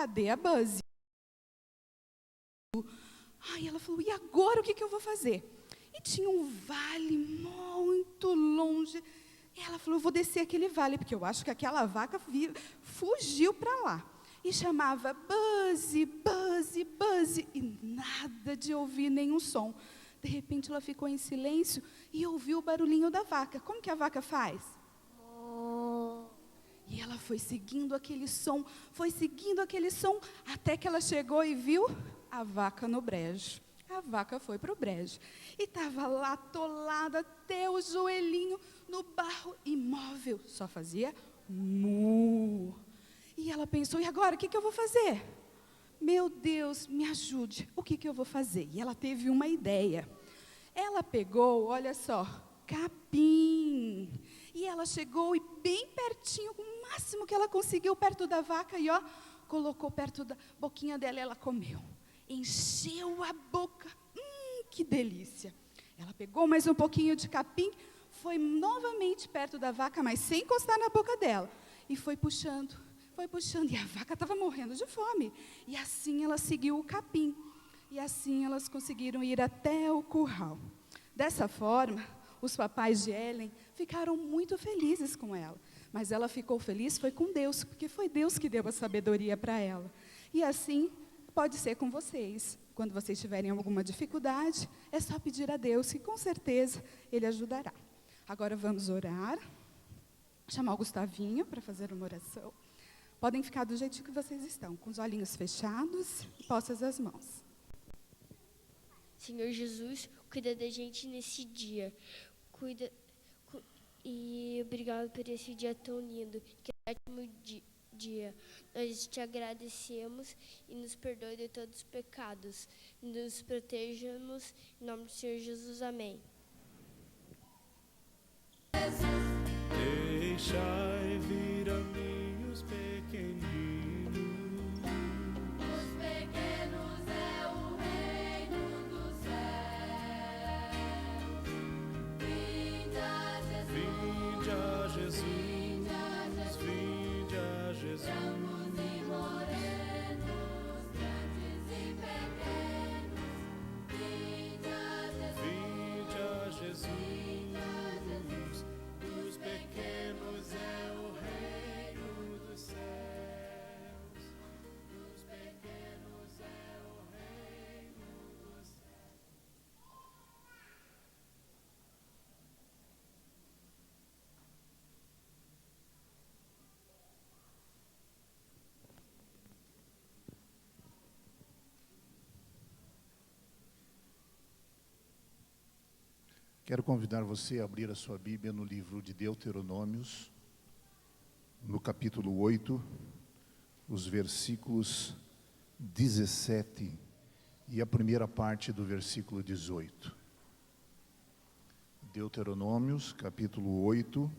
cadê a Buzzy? Ai, ela falou, e agora o que eu vou fazer? E tinha um vale muito longe. E ela falou, eu vou descer aquele vale, porque eu acho que aquela vaca fugiu para lá. E chamava Buzzy, Buzzy, Buzzy, e nada de ouvir nenhum som. De repente ela ficou em silêncio e ouviu o barulhinho da vaca. Como que a vaca faz? E ela foi seguindo aquele som, até que ela chegou e viu a vaca no brejo. A vaca foi para o brejo. E estava lá atolada até o joelhinho no barro imóvel. Só fazia mu. E ela pensou, e agora, o que eu vou fazer? Meu Deus, me ajude, o que eu vou fazer? E ela teve uma ideia. Ela pegou, olha só, capim. E ela chegou e bem pertinho, o máximo que ela conseguiu, perto da vaca, e colocou perto da boquinha dela e ela comeu. Encheu a boca, que delícia. Ela pegou mais um pouquinho de capim, foi novamente perto da vaca, mas sem encostar na boca dela. E foi puxando, e a vaca estava morrendo de fome. E assim ela seguiu o capim. E assim elas conseguiram ir até o curral. Dessa forma, os papais de Ellen ficaram muito felizes com ela. Mas ela ficou feliz foi com Deus, porque foi Deus que deu a sabedoria para ela. E assim pode ser com vocês. Quando vocês tiverem alguma dificuldade, é só pedir a Deus, que com certeza Ele ajudará. Agora vamos orar. Chamar o Gustavinho para fazer uma oração. Podem ficar do jeitinho que vocês estão, com os olhinhos fechados e postas as mãos. Senhor Jesus, cuida da gente nesse dia. E obrigado por esse dia tão lindo, que é um ótimo dia. Nós te agradecemos e nos perdoe de todos os pecados. Nos protejamos, em nome do Senhor Jesus. Amém. Deixai vir a mim os pequeninos. Os pequenos é o reino dos céus. Vinde a Jesus, vinde a Jesus. Brancos e morenos, grandes e pequenos. Vinde a Jesus. Dos pequenos é o reino dos céus. Dos pequenos é o reino dos céus. Quero convidar você a abrir a sua Bíblia no livro de Deuteronômios, no capítulo 8, os versículos 17 e a primeira parte do versículo 18. Deuteronômios, capítulo 8,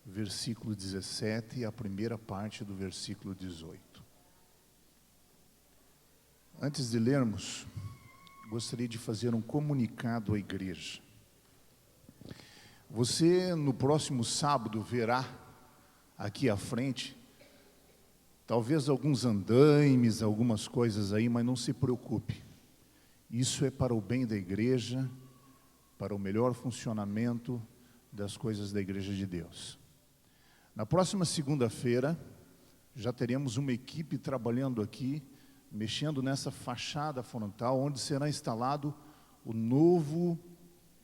versículo 17 e a primeira parte do versículo 18. Antes de lermos, gostaria de fazer um comunicado à igreja. Você, no próximo sábado, verá aqui à frente, talvez alguns andaimes, algumas coisas aí, mas não se preocupe. Isso é para o bem da igreja, para o melhor funcionamento das coisas da igreja de Deus. Na próxima segunda-feira, já teremos uma equipe trabalhando aqui, mexendo nessa fachada frontal, onde será instalado o novo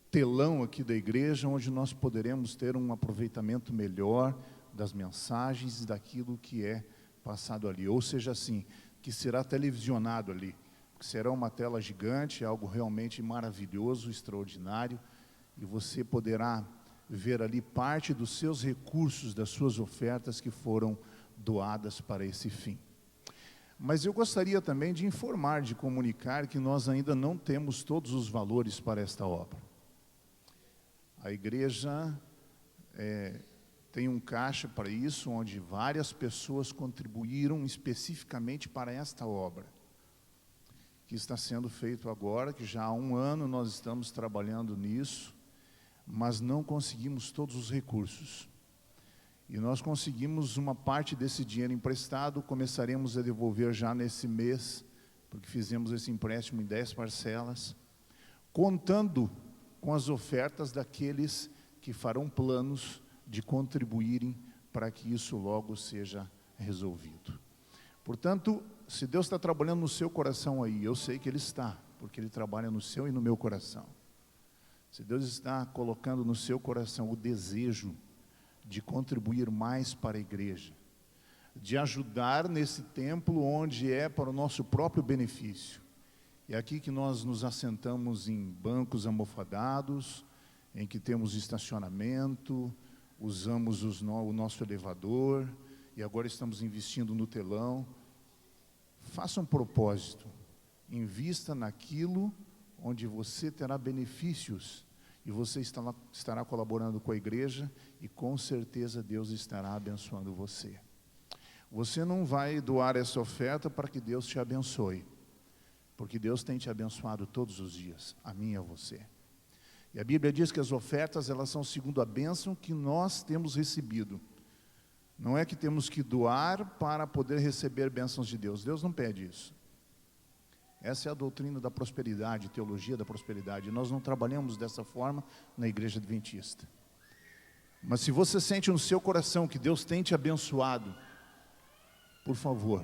telão aqui da igreja, onde nós poderemos ter um aproveitamento melhor das mensagens e daquilo que é passado ali. Ou seja, assim, que será televisionado ali. Será uma tela gigante, algo realmente maravilhoso, extraordinário, e você poderá ver ali parte dos seus recursos, das suas ofertas que foram doadas para esse fim. Mas eu gostaria também de informar, de comunicar que nós ainda não temos todos os valores para esta obra. A igreja tem um caixa para isso, onde várias pessoas contribuíram especificamente para esta obra, que está sendo feito agora, que já há 1 ano nós estamos trabalhando nisso, mas não conseguimos todos os recursos. E nós conseguimos uma parte desse dinheiro emprestado, começaremos a devolver já nesse mês, porque fizemos esse empréstimo em 10 parcelas, contando com as ofertas daqueles que farão planos de contribuírem para que isso logo seja resolvido. Portanto, se Deus está trabalhando no seu coração aí, eu sei que Ele está, porque Ele trabalha no seu e no meu coração. Se Deus está colocando no seu coração o desejo de contribuir mais para a igreja, de ajudar nesse templo onde é para o nosso próprio benefício. É aqui que nós nos assentamos em bancos almofadados, em que temos estacionamento, usamos o nosso elevador, e agora estamos investindo no telão. Faça um propósito, invista naquilo onde você terá benefícios, e você estará colaborando com a igreja, e com certeza Deus estará abençoando você. Você não vai doar essa oferta para que Deus te abençoe, porque Deus tem te abençoado todos os dias, a mim e a você. E a Bíblia diz que as ofertas, elas são segundo a bênção que nós temos recebido. Não é que temos que doar para poder receber bênçãos de Deus. Deus não pede isso. Essa é a doutrina da prosperidade, teologia da prosperidade. Nós não trabalhamos dessa forma na igreja adventista. Mas se você sente no seu coração que Deus tem te abençoado, por favor,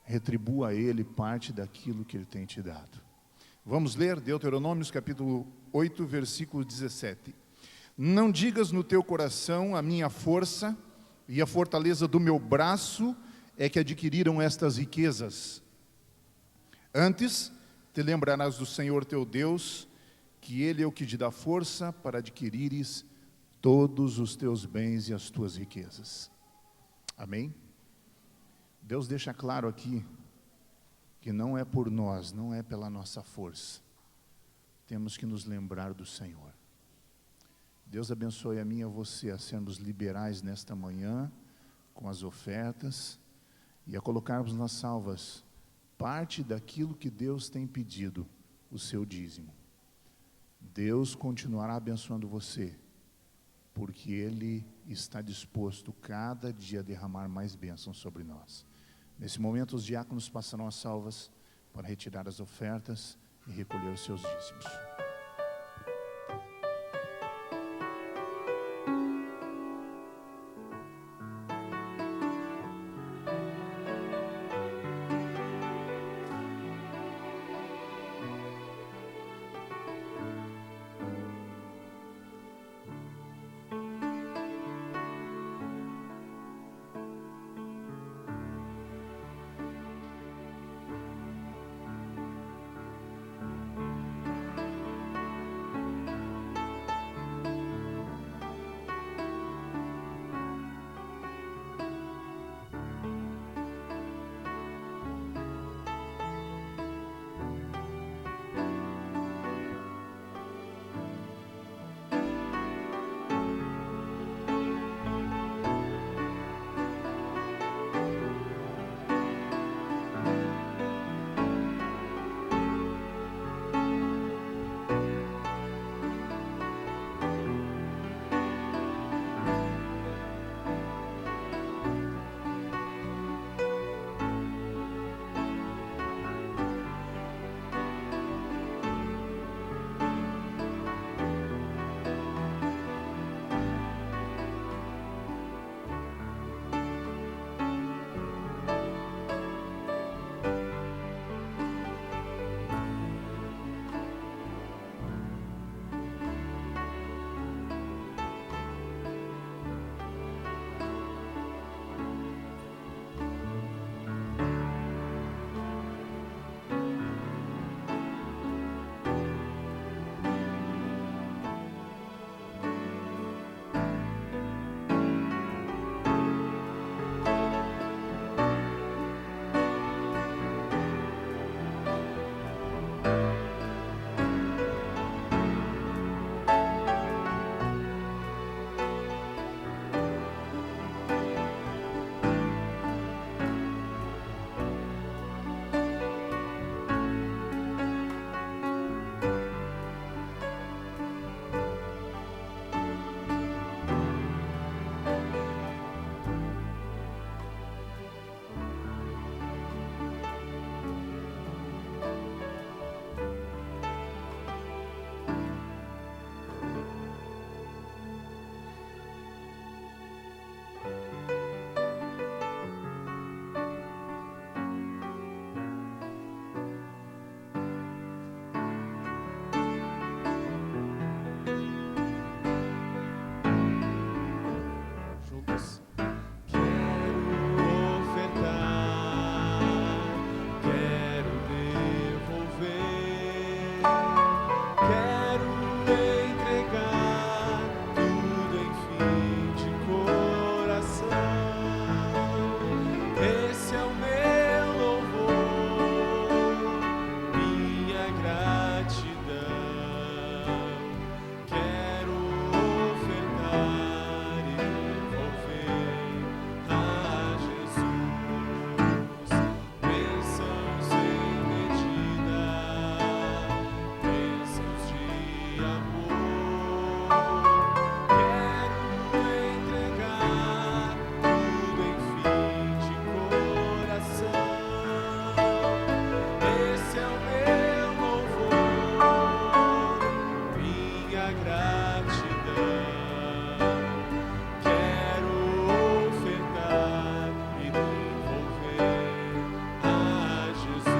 retribua a Ele parte daquilo que Ele tem te dado. Vamos ler Deuteronômios capítulo 8, versículo 17. Não digas no teu coração: a minha força e a fortaleza do meu braço é que adquiriram estas riquezas. Antes, te lembrarás do Senhor teu Deus, que Ele é o que te dá força para adquirires todos os teus bens e as tuas riquezas. Amém? Deus deixa claro aqui que não é por nós, não é pela nossa força. Temos que nos lembrar do Senhor. Deus abençoe a mim e a você a sermos liberais nesta manhã com as ofertas e a colocarmos nas salvas parte daquilo que Deus tem pedido, o seu dízimo. Deus continuará abençoando você, porque Ele está disposto cada dia a derramar mais bênçãos sobre nós. Nesse momento, os diáconos passarão as salvas para retirar as ofertas e recolher os seus dízimos. esse é o meu louvor, minha gratidão. Quero ofertar e devolver a Jesus bênçãos sem medida, bênçãos de amor. Quero entregar tudo, enfim, de coração. Esse é o meu louvor, minha gratidão. Quero ofertar e devolver a Jesus.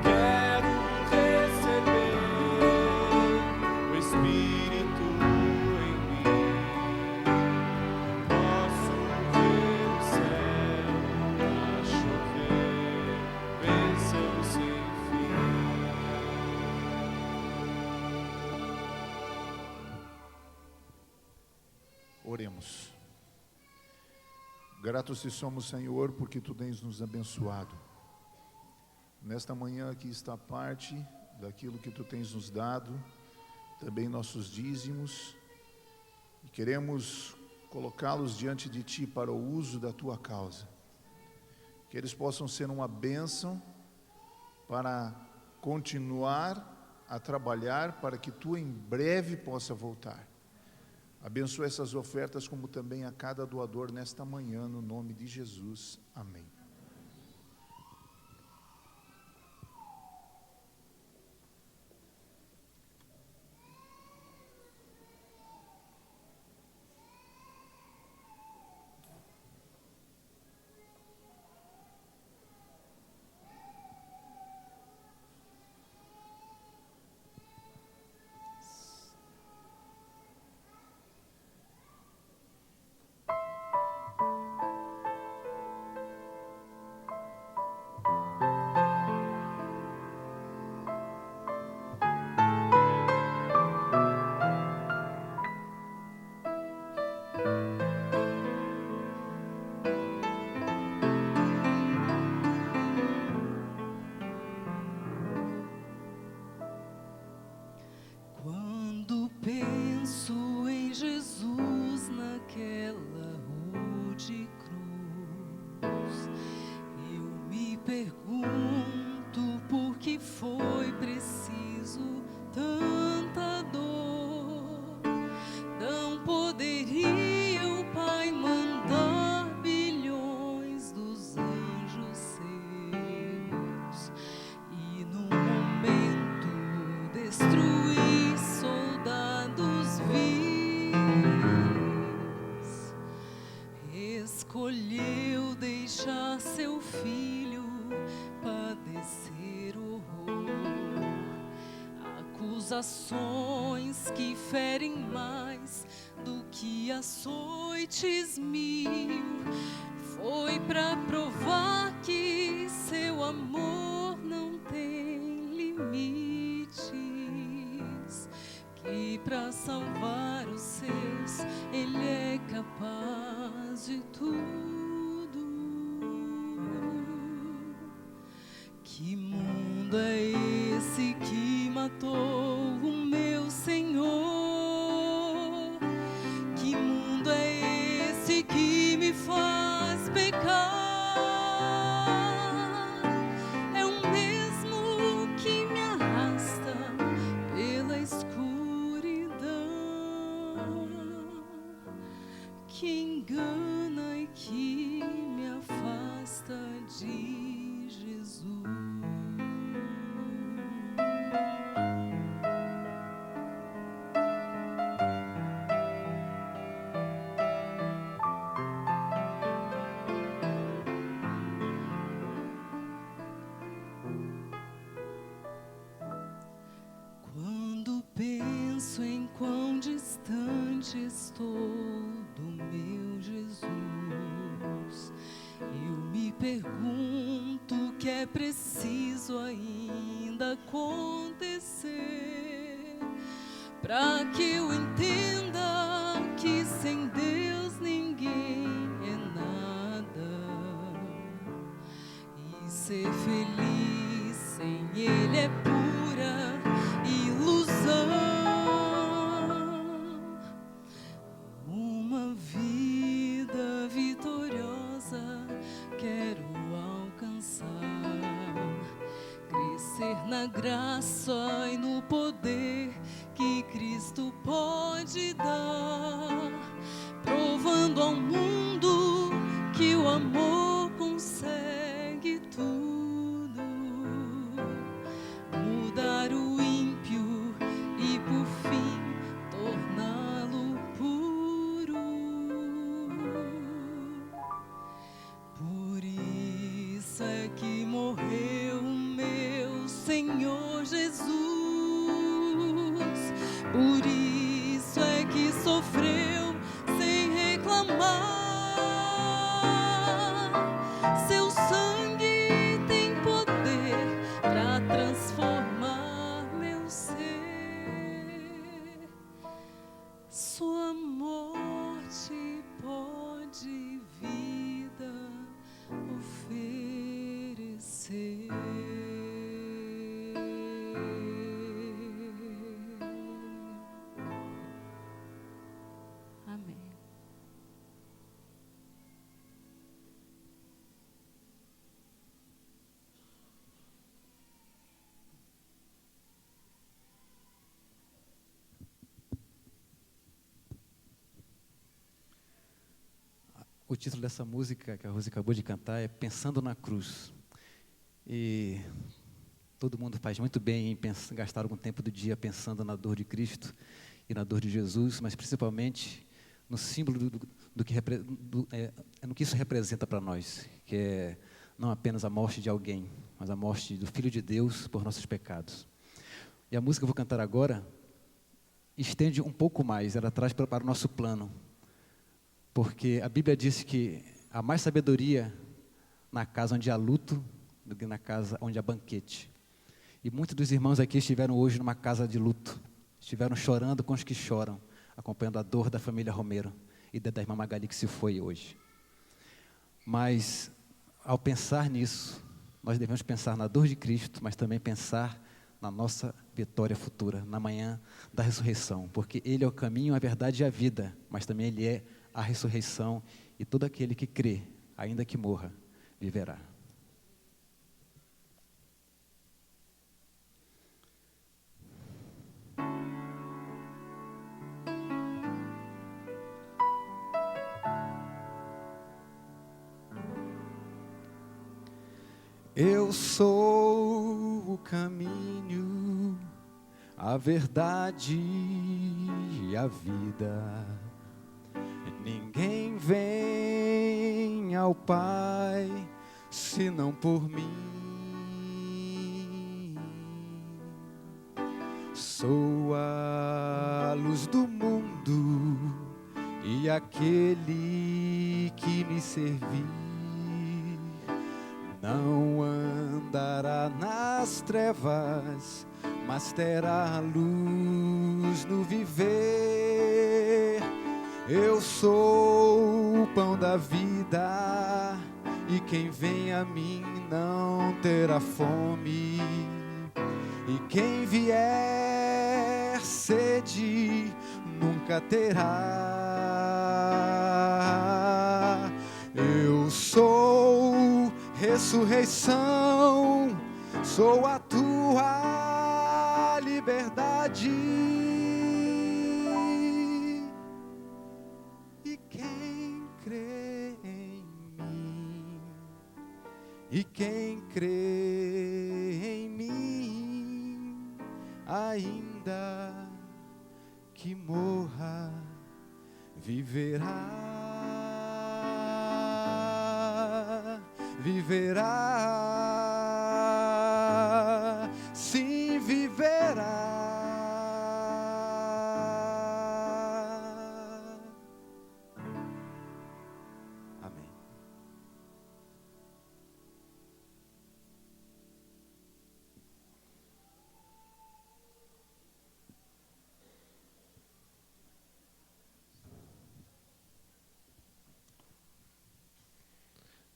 Quero receber o Espírito em mim. Posso ver o céu a chover, bênçãos sem fim. Oremos. Gratos te somos, Senhor, porque Tu tens nos abençoado. Nesta manhã aqui está parte daquilo que Tu tens nos dado, também nossos dízimos, e queremos colocá-los diante de Ti para o uso da Tua causa. Que eles possam ser uma bênção para continuar a trabalhar para que Tu em breve possa voltar. Abençoa essas ofertas, como também a cada doador nesta manhã, no nome de Jesus. Amém. Quando penso em Jesus naquela rude cruz, eu me pergunto por que foi preciso tanta dor. Não poderia o Pai mandar bilhões dos anjos seus e num momento destruir soldadosvis. Escolheu deixar seu filho padecer horror, acusações que ferem mais do que açoites mil. Foi pra provar que seu amor não tem limites, que pra salvar os seus Ele é capaz de tudo. Que mundo é esse que matou o meu Senhor? Que mundo é esse que me faz pecar? É o mesmo que me arrasta pela escuridão, que engana e que me afasta de Jesus. Quando penso em quão distante estou do meu Jesus, eu me pergunto o que é preciso ainda acontecer para que eu entenda que sem Deus ninguém é nada. Ser feliz sem Ele é pura ilusão. Uma vida vitoriosa quero alcançar, crescer na graça e no poder que Cristo pode dar, provando ao mundo que o amor consegue tudo, mudar o ímpio e por fim torná-lo puro. Por isso é que morreu meu Senhor Jesus, por isso é que sofreu sem reclamar. Seu sangue tem poder para transformar meu ser. Sua morte pode vida oferecer. Amém. O título dessa música que a Rose acabou de cantar é Pensando na Cruz. E todo mundo faz muito bem em gastar algum tempo do dia pensando na dor de Cristo e na dor de Jesus, mas principalmente no símbolo no que isso representa para nós, que é não apenas a morte de alguém, mas a morte do Filho de Deus por nossos pecados. E a música que eu vou cantar agora estende um pouco mais, ela traz para o nosso plano, porque a Bíblia diz que há mais sabedoria na casa onde há luto do que na casa onde há banquete. E muitos dos irmãos aqui estiveram hoje numa casa de luto, estiveram chorando com os que choram, acompanhando a dor da família Romero e da irmã Magali que se foi hoje. Mas, ao pensar nisso, nós devemos pensar na dor de Cristo, mas também pensar na nossa vitória futura, na manhã da ressurreição, porque Ele é o caminho, a verdade e a vida, mas também Ele é a ressurreição, e todo aquele que crê, ainda que morra, viverá. Eu sou o caminho, a verdade e a vida. Ninguém vem ao Pai senão por mim. Sou a luz do mundo e aquele que me servir não andará nas trevas, mas terá luz no viver. Eu sou o pão da vida, e quem vem a mim não terá fome. E quem vier sede, nunca terá. Eu sou ressurreição, sou a tua liberdade. E quem crê em mim, ainda que morra, viverá, viverá, sim, viverá.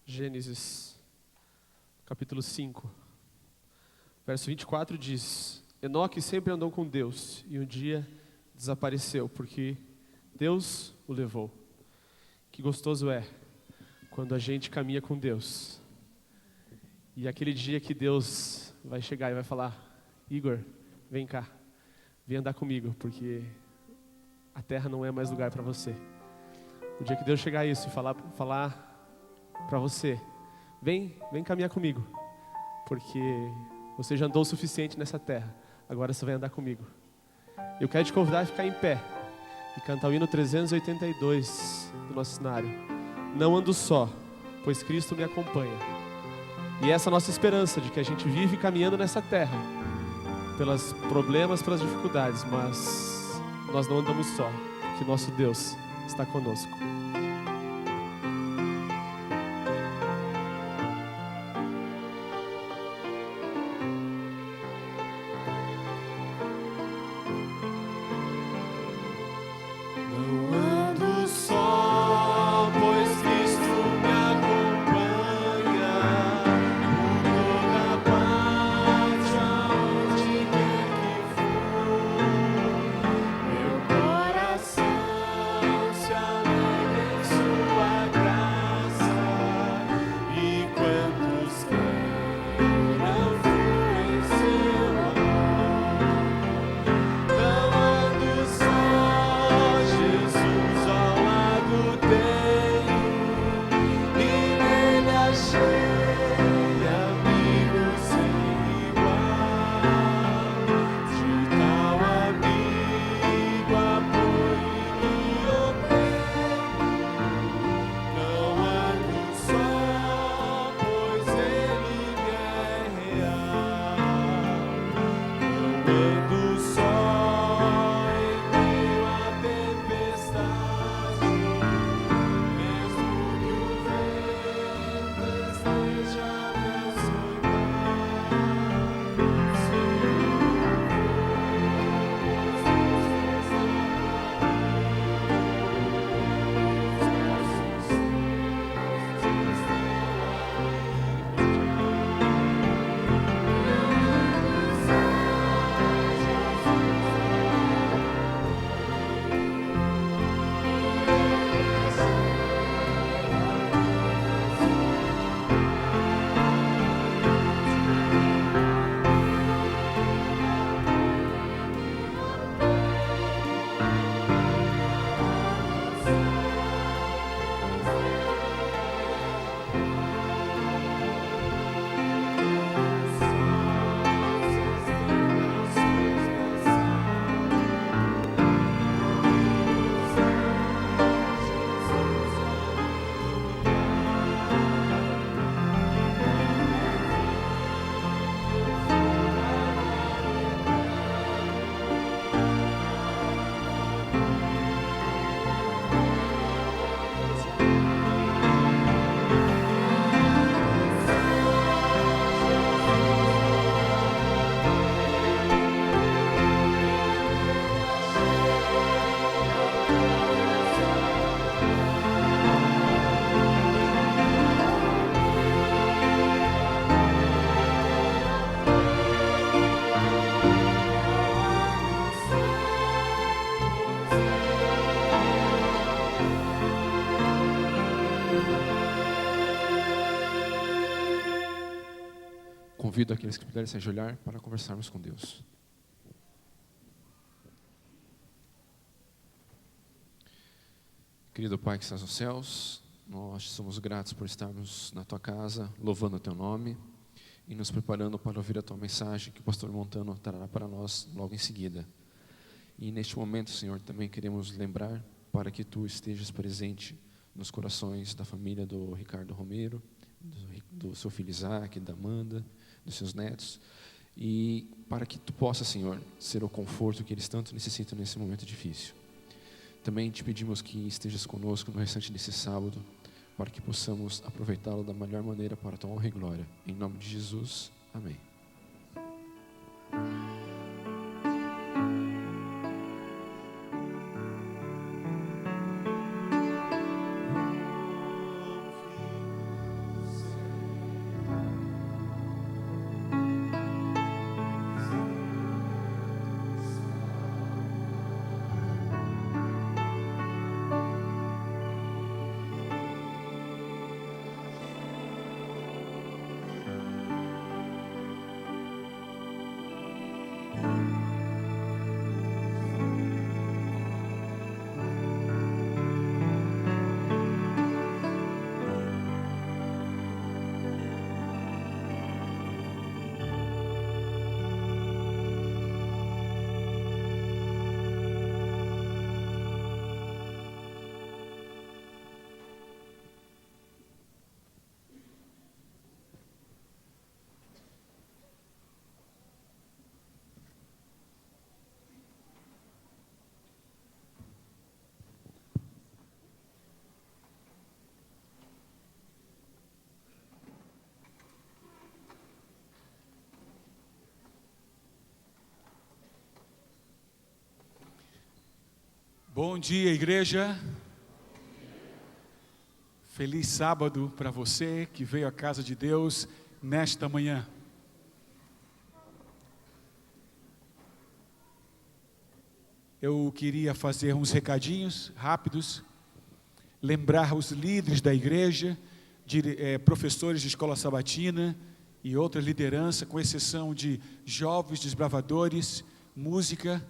Gênesis, capítulo 5. Verso 24 diz: Enoque sempre andou com Deus e um dia desapareceu, porque Deus o levou. Que gostoso é quando a gente caminha com Deus. E aquele dia que Deus vai chegar e vai falar: Igor, vem cá, vem andar comigo, porque a terra não é mais lugar para você. O dia que Deus chegar isso e falar para você: vem caminhar comigo, porque você já andou o suficiente nessa terra, agora você vai andar comigo. Eu quero te convidar a ficar em pé e cantar o hino 382 do nosso cenário. Não ando só, pois Cristo me acompanha. E essa é a nossa esperança de que a gente vive caminhando nessa terra, pelos problemas, pelas dificuldades, mas nós não andamos só, porque nosso Deus está conosco. Não ando só, pois Cristo me acompanha. Por toda parte, aonde quer que for, meu coração se alegra em sua graça. E quantos queiram fluir em seu amor. Não ando só, Jesus ao lado tenho, e nele achei amigos sem igual. De tal amigo apoio que obtenho. Não ando só, pois ele me é real. Não ando só em meio à tempestade, mesmo que o vento esteja a me açoitar. Convido aqueles que puderem se ajoelhar para conversarmos com Deus. Querido Pai que estás nos céus, nós somos gratos por estarmos na Tua casa, louvando o Teu nome e nos preparando para ouvir a Tua mensagem que o pastor Montano trará para nós logo em seguida. E neste momento, Senhor, também queremos lembrar para que Tu estejas presente nos corações da família do Ricardo Romero, do seu filho Isaac, da Amanda, dos seus netos, e para que Tu possa, Senhor, ser o conforto que eles tanto necessitam nesse momento difícil. Também te pedimos que estejas conosco no restante desse sábado, para que possamos aproveitá-lo da melhor maneira para a Tua honra e glória. Em nome de Jesus, amém. Bom dia, igreja. Feliz sábado para você que veio à casa de Deus nesta manhã. Eu queria fazer uns recadinhos rápidos, lembrar os líderes da igreja, professores de escola sabatina e outra liderança, com exceção de jovens desbravadores, música.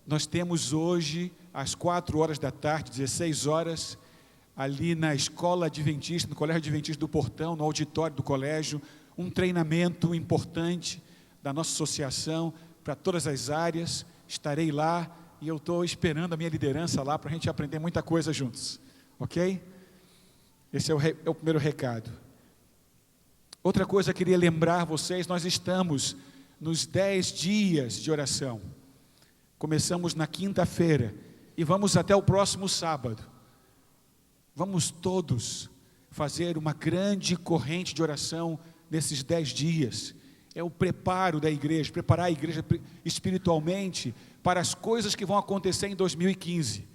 Nós temos hoje, às 4 horas da tarde, 16 horas, ali na escola adventista, no colégio adventista do Portão, no auditório do colégio, um treinamento importante da nossa associação para todas as áreas. Estarei lá e eu estou esperando a minha liderança lá para a gente aprender muita coisa juntos, ok? Esse é o primeiro recado. Outra coisa, eu queria lembrar vocês, nós estamos nos 10 dias de oração. Começamos na quinta-feira e vamos até o próximo sábado. Vamos todos fazer uma grande corrente de oração nesses 10 dias. É o preparo da igreja, preparar a igreja espiritualmente para as coisas que vão acontecer em 2015.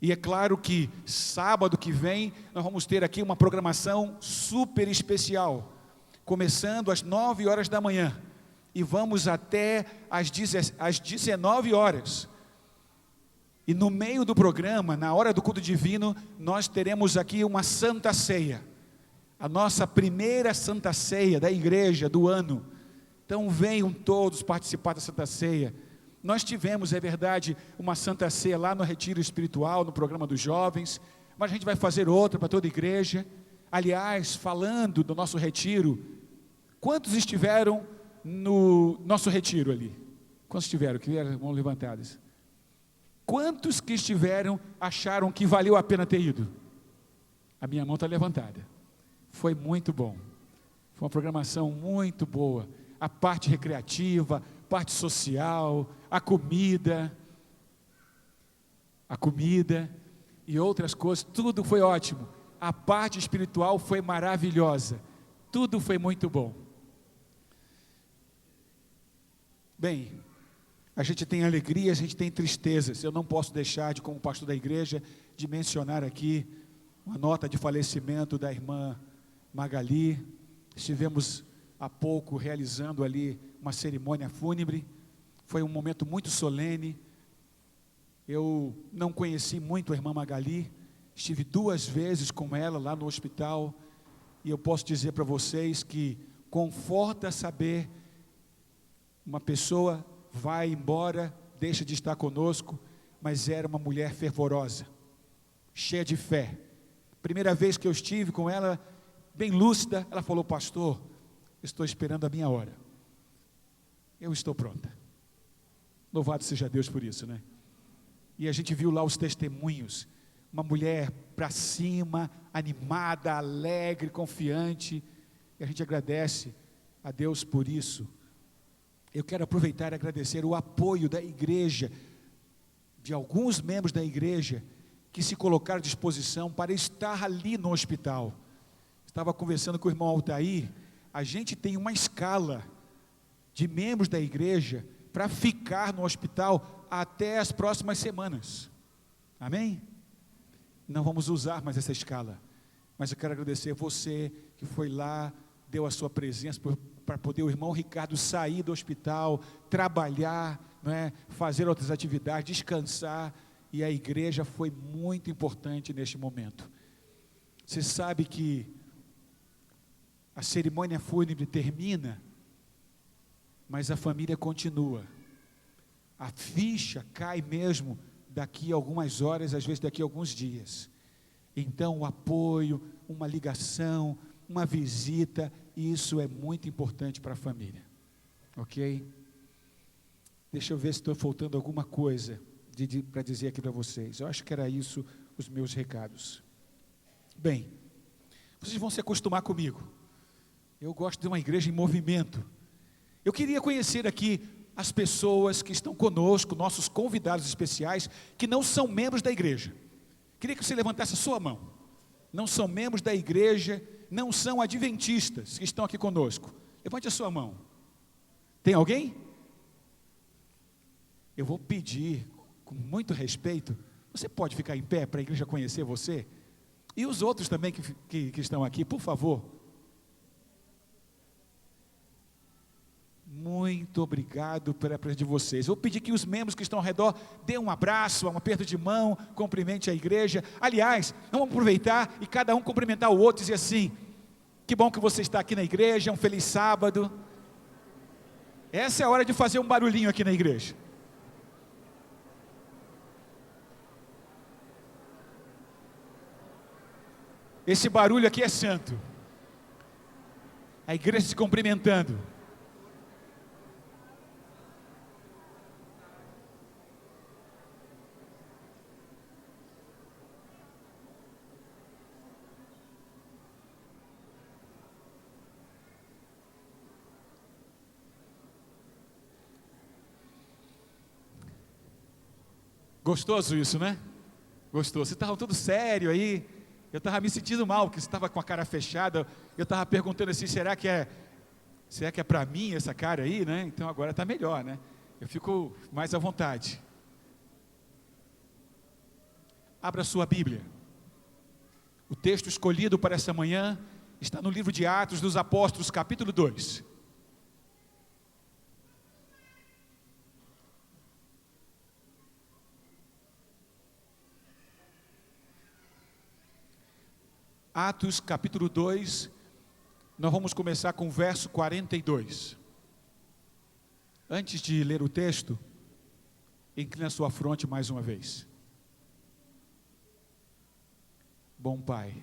E é claro que sábado que vem nós vamos ter aqui uma programação super especial, começando às 9 horas da manhã e vamos até às 19 horas. E no meio do programa, na hora do culto divino, nós teremos aqui uma santa ceia, a nossa primeira santa ceia da igreja do ano. Então venham todos participar da santa ceia. Nós tivemos, é verdade, uma santa ceia lá no retiro espiritual, no programa dos jovens, mas a gente vai fazer outra para toda a igreja. Aliás, falando do nosso retiro, quantos estiveram no nosso retiro ali? Quantos estiveram? Que eram mãos levantadas. Quantos que estiveram acharam que valeu a pena ter ido? A minha mão está levantada. Foi muito bom. Foi uma programação muito boa. A parte recreativa, parte social, a comida e outras coisas, tudo foi ótimo. A parte espiritual foi maravilhosa. Tudo foi muito bom. Bem, a gente tem alegria, a gente tem tristezas. Eu não posso deixar de, como pastor da igreja, de mencionar aqui uma nota de falecimento da irmã Magali. Estivemos há pouco realizando ali uma cerimônia fúnebre. Foi um momento muito solene. Eu não conheci muito a irmã Magali, estive 2 vezes com ela lá no hospital, e eu posso dizer para vocês que conforta saber, uma pessoa vai embora, deixa de estar conosco, mas era uma mulher fervorosa, cheia de fé. Primeira vez que eu estive com ela, bem lúcida, ela falou: pastor, estou esperando a minha hora, eu estou pronta. Louvado seja Deus por isso, né? E a gente viu lá os testemunhos, uma mulher para cima, animada, alegre, confiante, e a gente agradece a Deus por isso. Eu quero aproveitar e agradecer o apoio da igreja, de alguns membros da igreja, que se colocaram à disposição para estar ali no hospital. Estava conversando com o irmão Altair, a gente tem uma escala de membros da igreja para ficar no hospital até as próximas semanas. Amém? Não vamos usar mais essa escala, mas eu quero agradecer você que foi lá, deu a sua presença para poder o irmão Ricardo sair do hospital, trabalhar, não é? Fazer outras atividades, descansar, e a igreja foi muito importante neste momento. Você sabe que a cerimônia fúnebre termina, mas a família continua. A ficha cai mesmo daqui a algumas horas, às vezes daqui a alguns dias. Então o apoio, uma ligação, uma visita, isso é muito importante para a família, ok? Deixa eu ver se estou faltando alguma coisa para dizer aqui para vocês. Eu acho que era isso os meus recados. Bem, vocês vão se acostumar comigo. Eu gosto de uma igreja em movimento. Eu queria conhecer aqui as pessoas que estão conosco, nossos convidados especiais, que não são membros da igreja. Queria que você levantasse a sua mão. Não são membros da igreja, não são adventistas que estão aqui conosco. Levante a sua mão. Tem alguém? Eu vou pedir, com muito respeito, Você pode ficar em pé para a igreja conhecer você? E os outros também que estão aqui, por favor. Muito obrigado pela presença de vocês. Vou pedir que os membros que estão ao redor dêem um abraço, um aperto de mão, cumprimente a igreja. Aliás, vamos aproveitar e cada um cumprimentar o outro e dizer assim: que bom que você está aqui na igreja, um feliz sábado. Essa é a hora de fazer um barulhinho aqui na igreja. Esse barulho aqui é santo. A igreja se cumprimentando. Gostoso isso, né? Gostoso. Vocês estavam tudo sério aí. Eu estava me sentindo mal, porque você estava com a cara fechada. Eu estava perguntando assim, será que é para mim essa cara aí, né? Então agora está melhor, né? Eu fico mais à vontade. Abra sua Bíblia. O texto escolhido para essa manhã está no livro de Atos dos Apóstolos, capítulo 2. Atos capítulo 2, nós vamos começar com o verso 42. Antes de ler o texto, inclina a sua fronte mais uma vez. Bom Pai,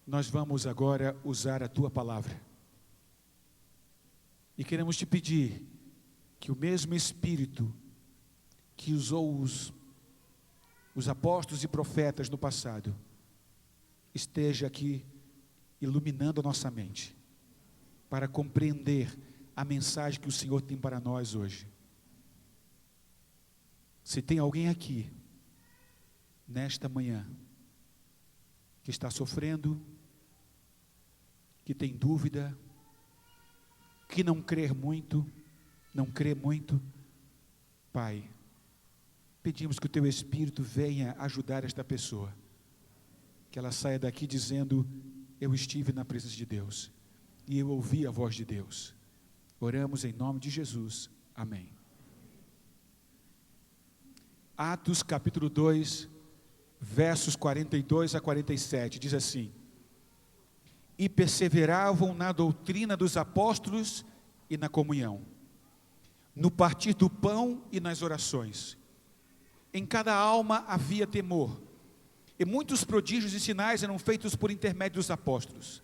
nós vamos agora usar a Tua palavra. E queremos te pedir que o mesmo Espírito que usou os apóstolos e profetas no passado, esteja aqui iluminando a nossa mente, para compreender a mensagem que o Senhor tem para nós hoje. Se tem alguém aqui, nesta manhã, que está sofrendo, que tem dúvida, que não crê muito, Pai, pedimos que o Teu Espírito venha ajudar esta pessoa, que ela saia daqui dizendo: eu estive na presença de Deus, e eu ouvi a voz de Deus. Oramos em nome de Jesus, amém. Atos capítulo 2, versos 42 a 47, diz assim: e perseveravam na doutrina dos apóstolos e na comunhão, no partir do pão e nas orações. Em cada alma havia temor, e muitos prodígios e sinais eram feitos por intermédio dos apóstolos.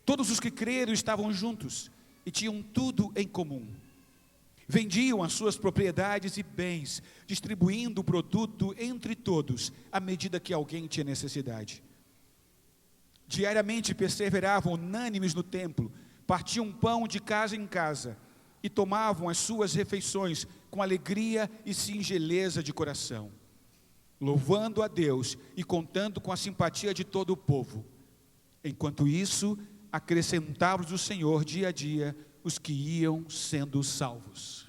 Todos os que creram estavam juntos e tinham tudo em comum. Vendiam as suas propriedades e bens, distribuindo o produto entre todos, à medida que alguém tinha necessidade. Diariamente perseveravam unânimes no templo, partiam pão de casa em casa e tomavam as suas refeições com alegria e singeleza de coração, louvando a Deus e contando com a simpatia de todo o povo. Enquanto isso, acrescentava o Senhor dia a dia os que iam sendo salvos.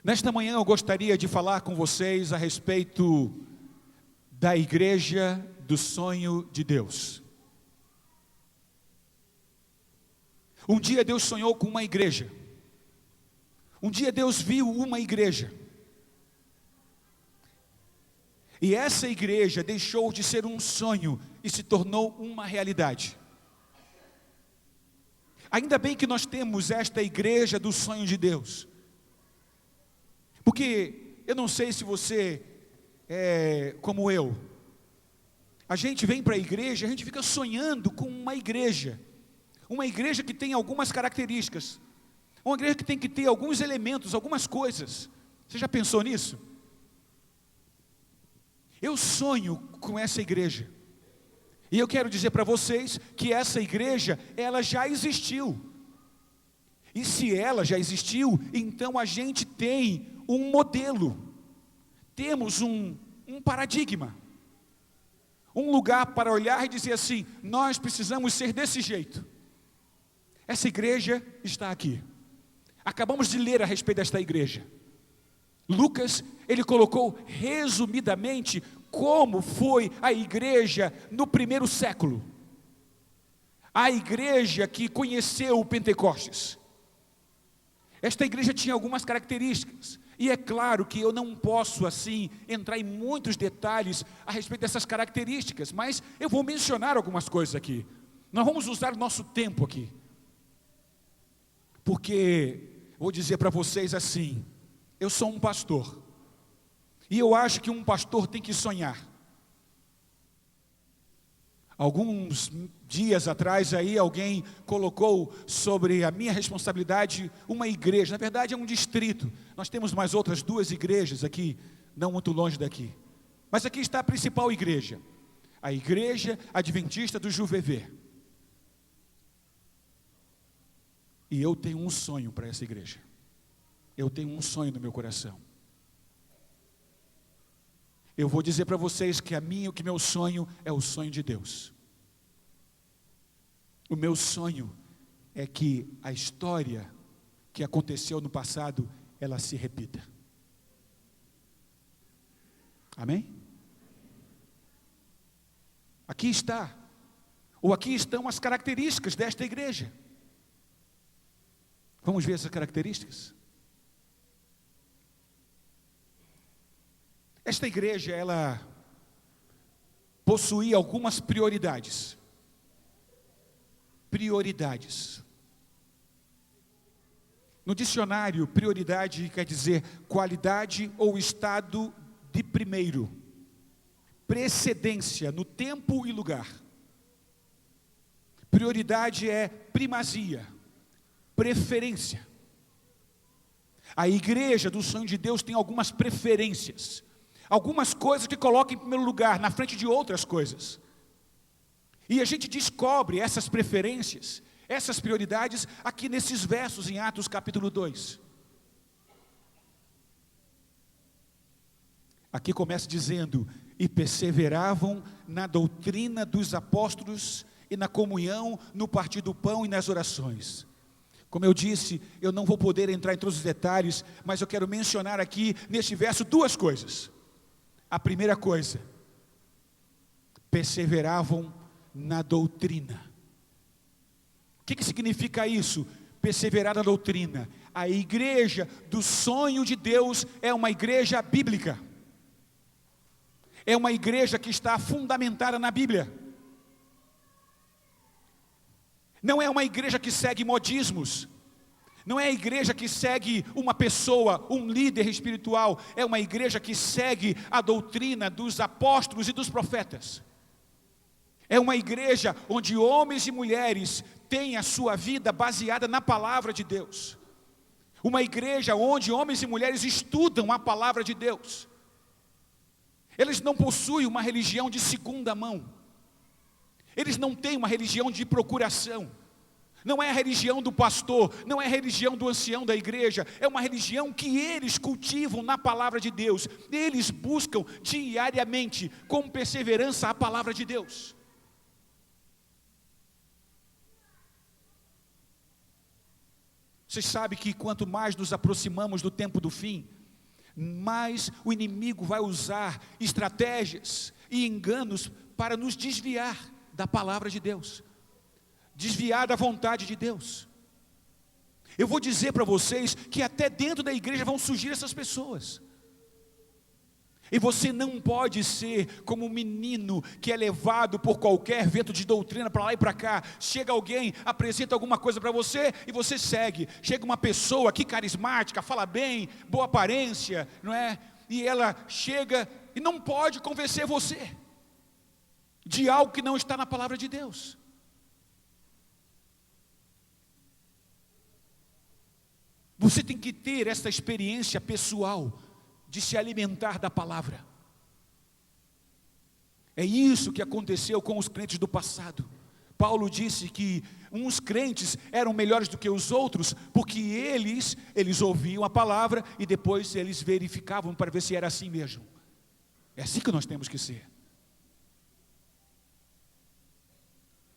Nesta manhã eu gostaria de falar com vocês a respeito da igreja do sonho de Deus. Um dia Deus sonhou com uma igreja. Um dia Deus viu uma igreja, e essa igreja deixou de ser um sonho e se tornou uma realidade. Ainda bem que nós temos esta igreja do sonho de Deus, porque eu não sei se você é como eu, a gente vem para a igreja, a gente fica sonhando com uma igreja que tem algumas características, uma igreja que tem que ter alguns elementos, algumas coisas. Você já pensou nisso? Eu sonho com essa igreja, e eu quero dizer para vocês que essa igreja, ela já existiu. E se ela já existiu, então a gente tem um modelo, temos um paradigma, um lugar para olhar e dizer assim: nós precisamos ser desse jeito. Essa igreja está aqui. Acabamos de ler a respeito desta igreja. Lucas, ele colocou resumidamente como foi a igreja no primeiro século. A igreja que conheceu o Pentecostes. Esta igreja tinha algumas características. E é claro que eu não posso, assim, entrar em muitos detalhes a respeito dessas características, mas eu vou mencionar algumas coisas aqui. Nós vamos usar o nosso tempo aqui. Porque, vou dizer para vocês assim, eu sou um pastor. E eu acho que um pastor tem que sonhar. Alguns dias atrás aí alguém colocou sobre a minha responsabilidade uma igreja. Na verdade é um distrito. Nós temos mais outras 2 igrejas aqui, não muito longe daqui. Mas aqui está a principal igreja. A Igreja Adventista do Juvevê. E eu tenho um sonho para essa igreja. Eu tenho um sonho no meu coração. Eu vou dizer para vocês que meu sonho é o sonho de Deus. O meu sonho é que a história que aconteceu no passado, ela se repita. Amém? Aqui estão as características desta igreja. Vamos ver essas características? Esta igreja, ela possuía algumas prioridades. Prioridades. No dicionário, prioridade quer dizer qualidade ou estado de primeiro. Precedência no tempo e lugar. Prioridade é primazia, preferência. A igreja do sonho de Deus tem algumas preferências. Algumas coisas que coloca em primeiro lugar, na frente de outras coisas. E a gente descobre essas preferências, essas prioridades, aqui nesses versos em Atos capítulo 2. Aqui começa dizendo, e perseveravam na doutrina dos apóstolos, e na comunhão, no partir do pão e nas orações. Como eu disse, eu não vou poder entrar em todos os detalhes, mas eu quero mencionar aqui, neste verso, 2 coisas. A primeira coisa, perseveravam na doutrina. O que significa isso? Perseverar na doutrina. A igreja do sonho de Deus é uma igreja bíblica. É uma igreja que está fundamentada na Bíblia. Não é uma igreja que segue modismos. Não é a igreja que segue uma pessoa, um líder espiritual. É uma igreja que segue a doutrina dos apóstolos e dos profetas. É uma igreja onde homens e mulheres têm a sua vida baseada na palavra de Deus. Uma igreja onde homens e mulheres estudam a palavra de Deus. Eles não possuem uma religião de segunda mão. Eles não têm uma religião de procuração. Não é a religião do pastor, não é a religião do ancião da igreja, é uma religião que eles cultivam na palavra de Deus. Eles buscam diariamente, com perseverança, a palavra de Deus. Vocês sabem que quanto mais nos aproximamos do tempo do fim, mais o inimigo vai usar estratégias e enganos para nos desviar da palavra de Deus. Desviar da vontade de Deus. Eu vou dizer para vocês que até dentro da igreja vão surgir essas pessoas. E você não pode ser como um menino que é levado por qualquer vento de doutrina para lá e para cá. Chega alguém, apresenta alguma coisa para você e você segue. Chega uma pessoa aqui carismática, fala bem, boa aparência, não é? E ela chega e não pode convencer você de algo que não está na palavra de Deus. Você tem que ter essa experiência pessoal de se alimentar da palavra. É isso que aconteceu com os crentes do passado. Paulo disse que uns crentes eram melhores do que os outros, porque eles ouviam a palavra e depois eles verificavam para ver se era assim mesmo. É assim que nós temos que ser.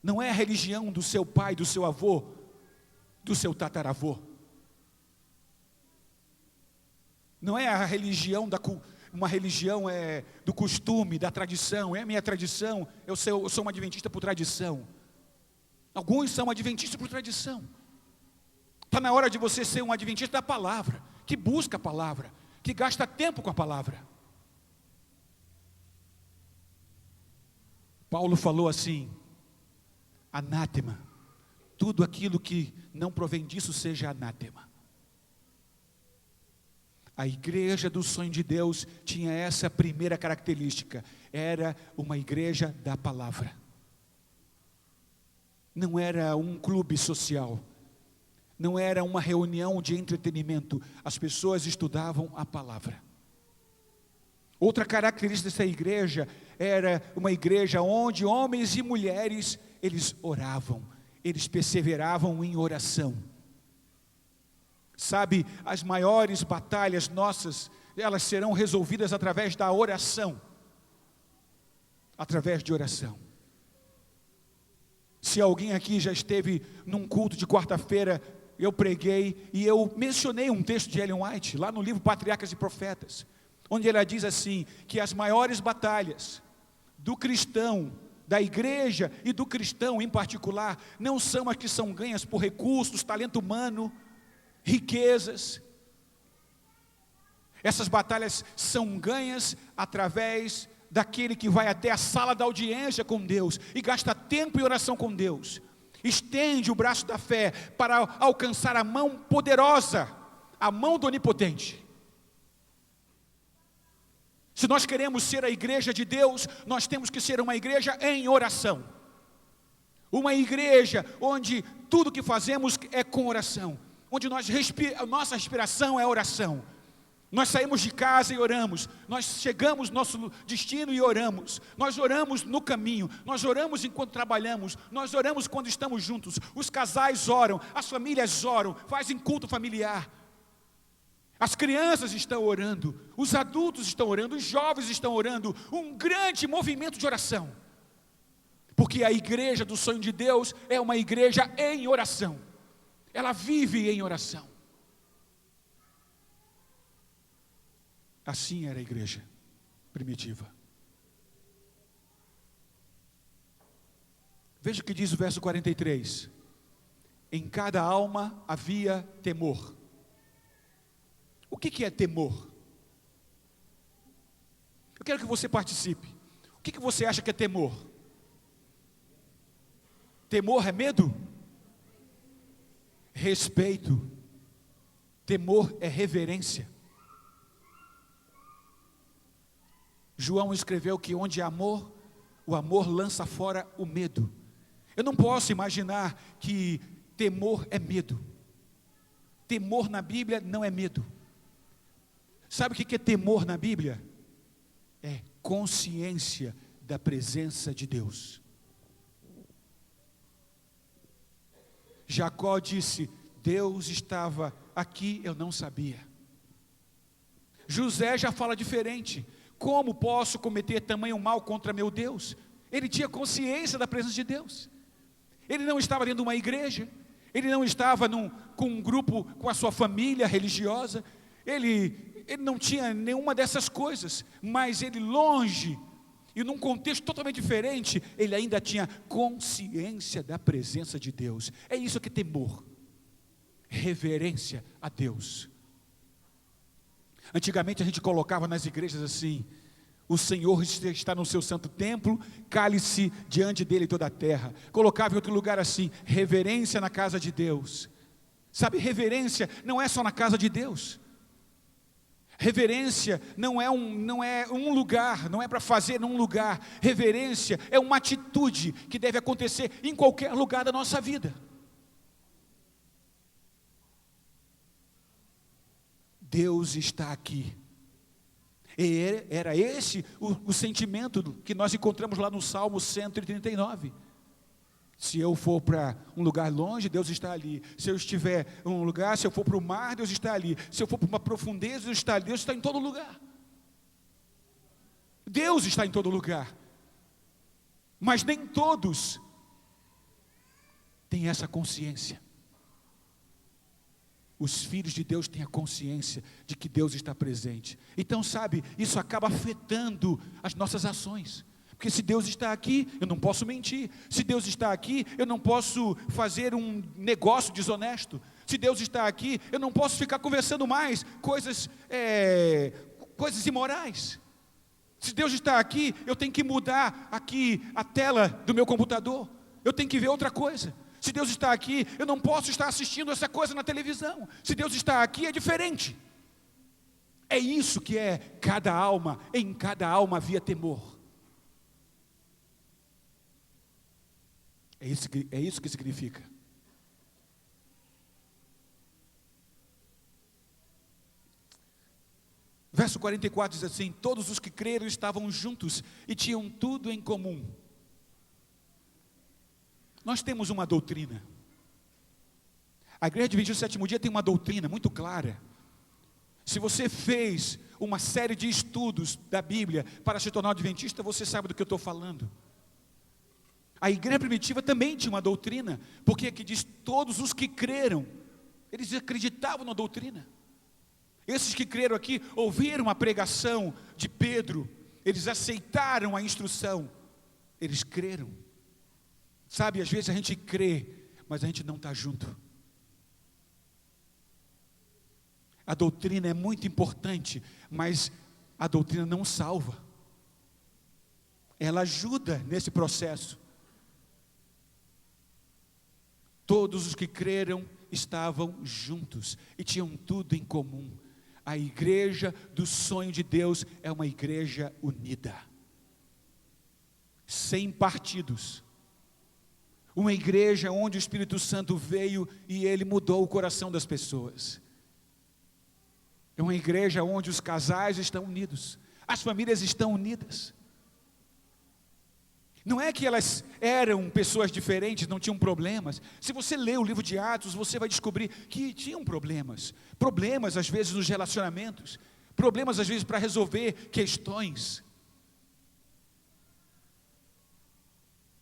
Não é a religião do seu pai, do seu avô, do seu tataravô. Não é a religião uma religião do costume, da tradição. É a minha tradição, eu sou um adventista por tradição. Alguns são adventistas por tradição. Está na hora de você ser um adventista da palavra, que busca a palavra, que gasta tempo com a palavra. Paulo falou assim: anátema, tudo aquilo que não provém disso seja anátema. A igreja do sonho de Deus tinha essa primeira característica, era uma igreja da palavra. Não era um clube social, não era uma reunião de entretenimento, as pessoas estudavam a palavra. Outra característica dessa igreja era uma igreja onde homens e mulheres, eles oravam, eles perseveravam em oração. Sabe, as maiores batalhas nossas, elas serão resolvidas através da oração. Através de oração. Se alguém aqui já esteve num culto de quarta-feira, eu preguei e eu mencionei um texto de Ellen White, lá no livro Patriarcas e Profetas, onde ela diz assim, que as maiores batalhas do cristão, da igreja e do cristão em particular, não são as que são ganhas por recursos, talento humano, riquezas. Essas batalhas são ganhas através daquele que vai até a sala da audiência com Deus e gasta tempo em oração com Deus, estende o braço da fé para alcançar a mão poderosa, a mão do Onipotente. Se nós queremos ser a igreja de Deus, nós temos que ser uma igreja em oração, uma igreja onde tudo que fazemos é com oração, onde nossa respiração é oração. Nós saímos de casa e oramos, nós chegamos no nosso destino e oramos, nós oramos no caminho, nós oramos enquanto trabalhamos, nós oramos quando estamos juntos, os casais oram, as famílias oram, fazem culto familiar, as crianças estão orando, os adultos estão orando, os jovens estão orando, um grande movimento de oração, porque a igreja do sonho de Deus é uma igreja em oração, ela vive em oração. Assim era a igreja primitiva. Veja o que diz o verso 43. Em cada alma havia temor. O que é temor? Eu quero que você participe. O que você acha que é temor? Temor é medo? Respeito. Temor é reverência. João escreveu que onde há amor, o amor lança fora o medo. Eu não posso imaginar que temor é medo. Temor na Bíblia não é medo. Sabe o que é temor na Bíblia? É consciência da presença de Deus. Jacó disse: Deus estava aqui, eu não sabia. José já fala diferente. Como posso cometer tamanho mal contra meu Deus? Ele tinha consciência da presença de Deus. Ele não estava dentro de uma igreja. Ele não estava com um grupo, com a sua família religiosa. Ele não tinha nenhuma dessas coisas. Mas ele longe, e num contexto totalmente diferente, ele ainda tinha consciência da presença de Deus. É isso que é temor. Reverência a Deus. Antigamente a gente colocava nas igrejas assim: o Senhor está no seu santo templo, cale-se diante dele toda a terra. Colocava em outro lugar assim: reverência na casa de Deus. Sabe, reverência não é só na casa de Deus. Reverência não é um lugar, não é para fazer num lugar. Reverência é uma atitude que deve acontecer em qualquer lugar da nossa vida. Deus está aqui. E era esse o sentimento que nós encontramos lá no Salmo 139. Se eu for para um lugar longe, Deus está ali. Se eu estiver em um lugar, se eu for para o mar, Deus está ali. Se eu for para uma profundeza, Deus está ali. Deus está em todo lugar. Deus está em todo lugar. Mas nem todos têm essa consciência. os filhos de Deus têm a consciência de que Deus está presente. Então, sabe, isso acaba afetando as nossas ações. Porque se Deus está aqui, eu não posso mentir. Se Deus está aqui, eu não posso fazer um negócio desonesto. Se Deus está aqui, eu não posso ficar conversando mais coisas imorais. Se Deus está aqui, eu tenho que mudar aqui a tela do meu computador. Eu tenho que ver outra coisa. Se Deus está aqui, eu não posso estar assistindo essa coisa na televisão. Se Deus está aqui, é diferente. É isso que é cada alma. Em cada alma havia temor. É isso que significa. Verso 44 diz assim: todos os que creram estavam juntos e tinham tudo em comum. Nós temos uma doutrina. A Igreja Adventista do Sétimo Dia tem uma doutrina muito clara. Se você fez uma série de estudos da Bíblia para se tornar adventista, você sabe do que eu estou falando. A igreja primitiva também tinha uma doutrina, porque aqui diz todos os que creram, eles acreditavam na doutrina. Esses que creram aqui ouviram a pregação de Pedro, eles aceitaram a instrução, eles creram. Sabe, às vezes a gente crê, mas a gente não está junto. A doutrina é muito importante, mas a doutrina não salva. Ela ajuda nesse processo. Todos os que creram estavam juntos e tinham tudo em comum. A igreja do sonho de Deus é uma igreja unida, sem partidos. Uma igreja onde o Espírito Santo veio e ele mudou o coração das pessoas. É uma igreja onde os casais estão unidos, as famílias estão unidas. Não é que elas eram pessoas diferentes, não tinham problemas. Se você ler o livro de Atos, você vai descobrir que tinham problemas. Problemas às vezes nos relacionamentos, problemas às vezes para resolver questões.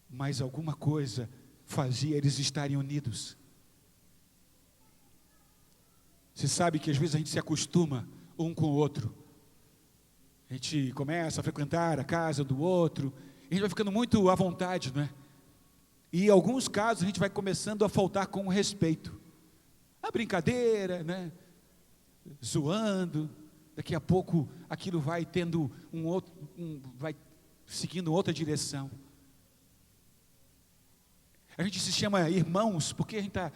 Mas alguma coisa fazia eles estarem unidos. Você sabe que às vezes a gente se acostuma um com o outro. A gente começa a frequentar a casa do outro, a gente vai ficando muito à vontade, não é? E em alguns casos a gente vai começando a faltar com o respeito. A brincadeira, né? Zoando. Daqui a pouco aquilo vai tendo vai seguindo outra direção. A gente se chama irmãos porque a gente está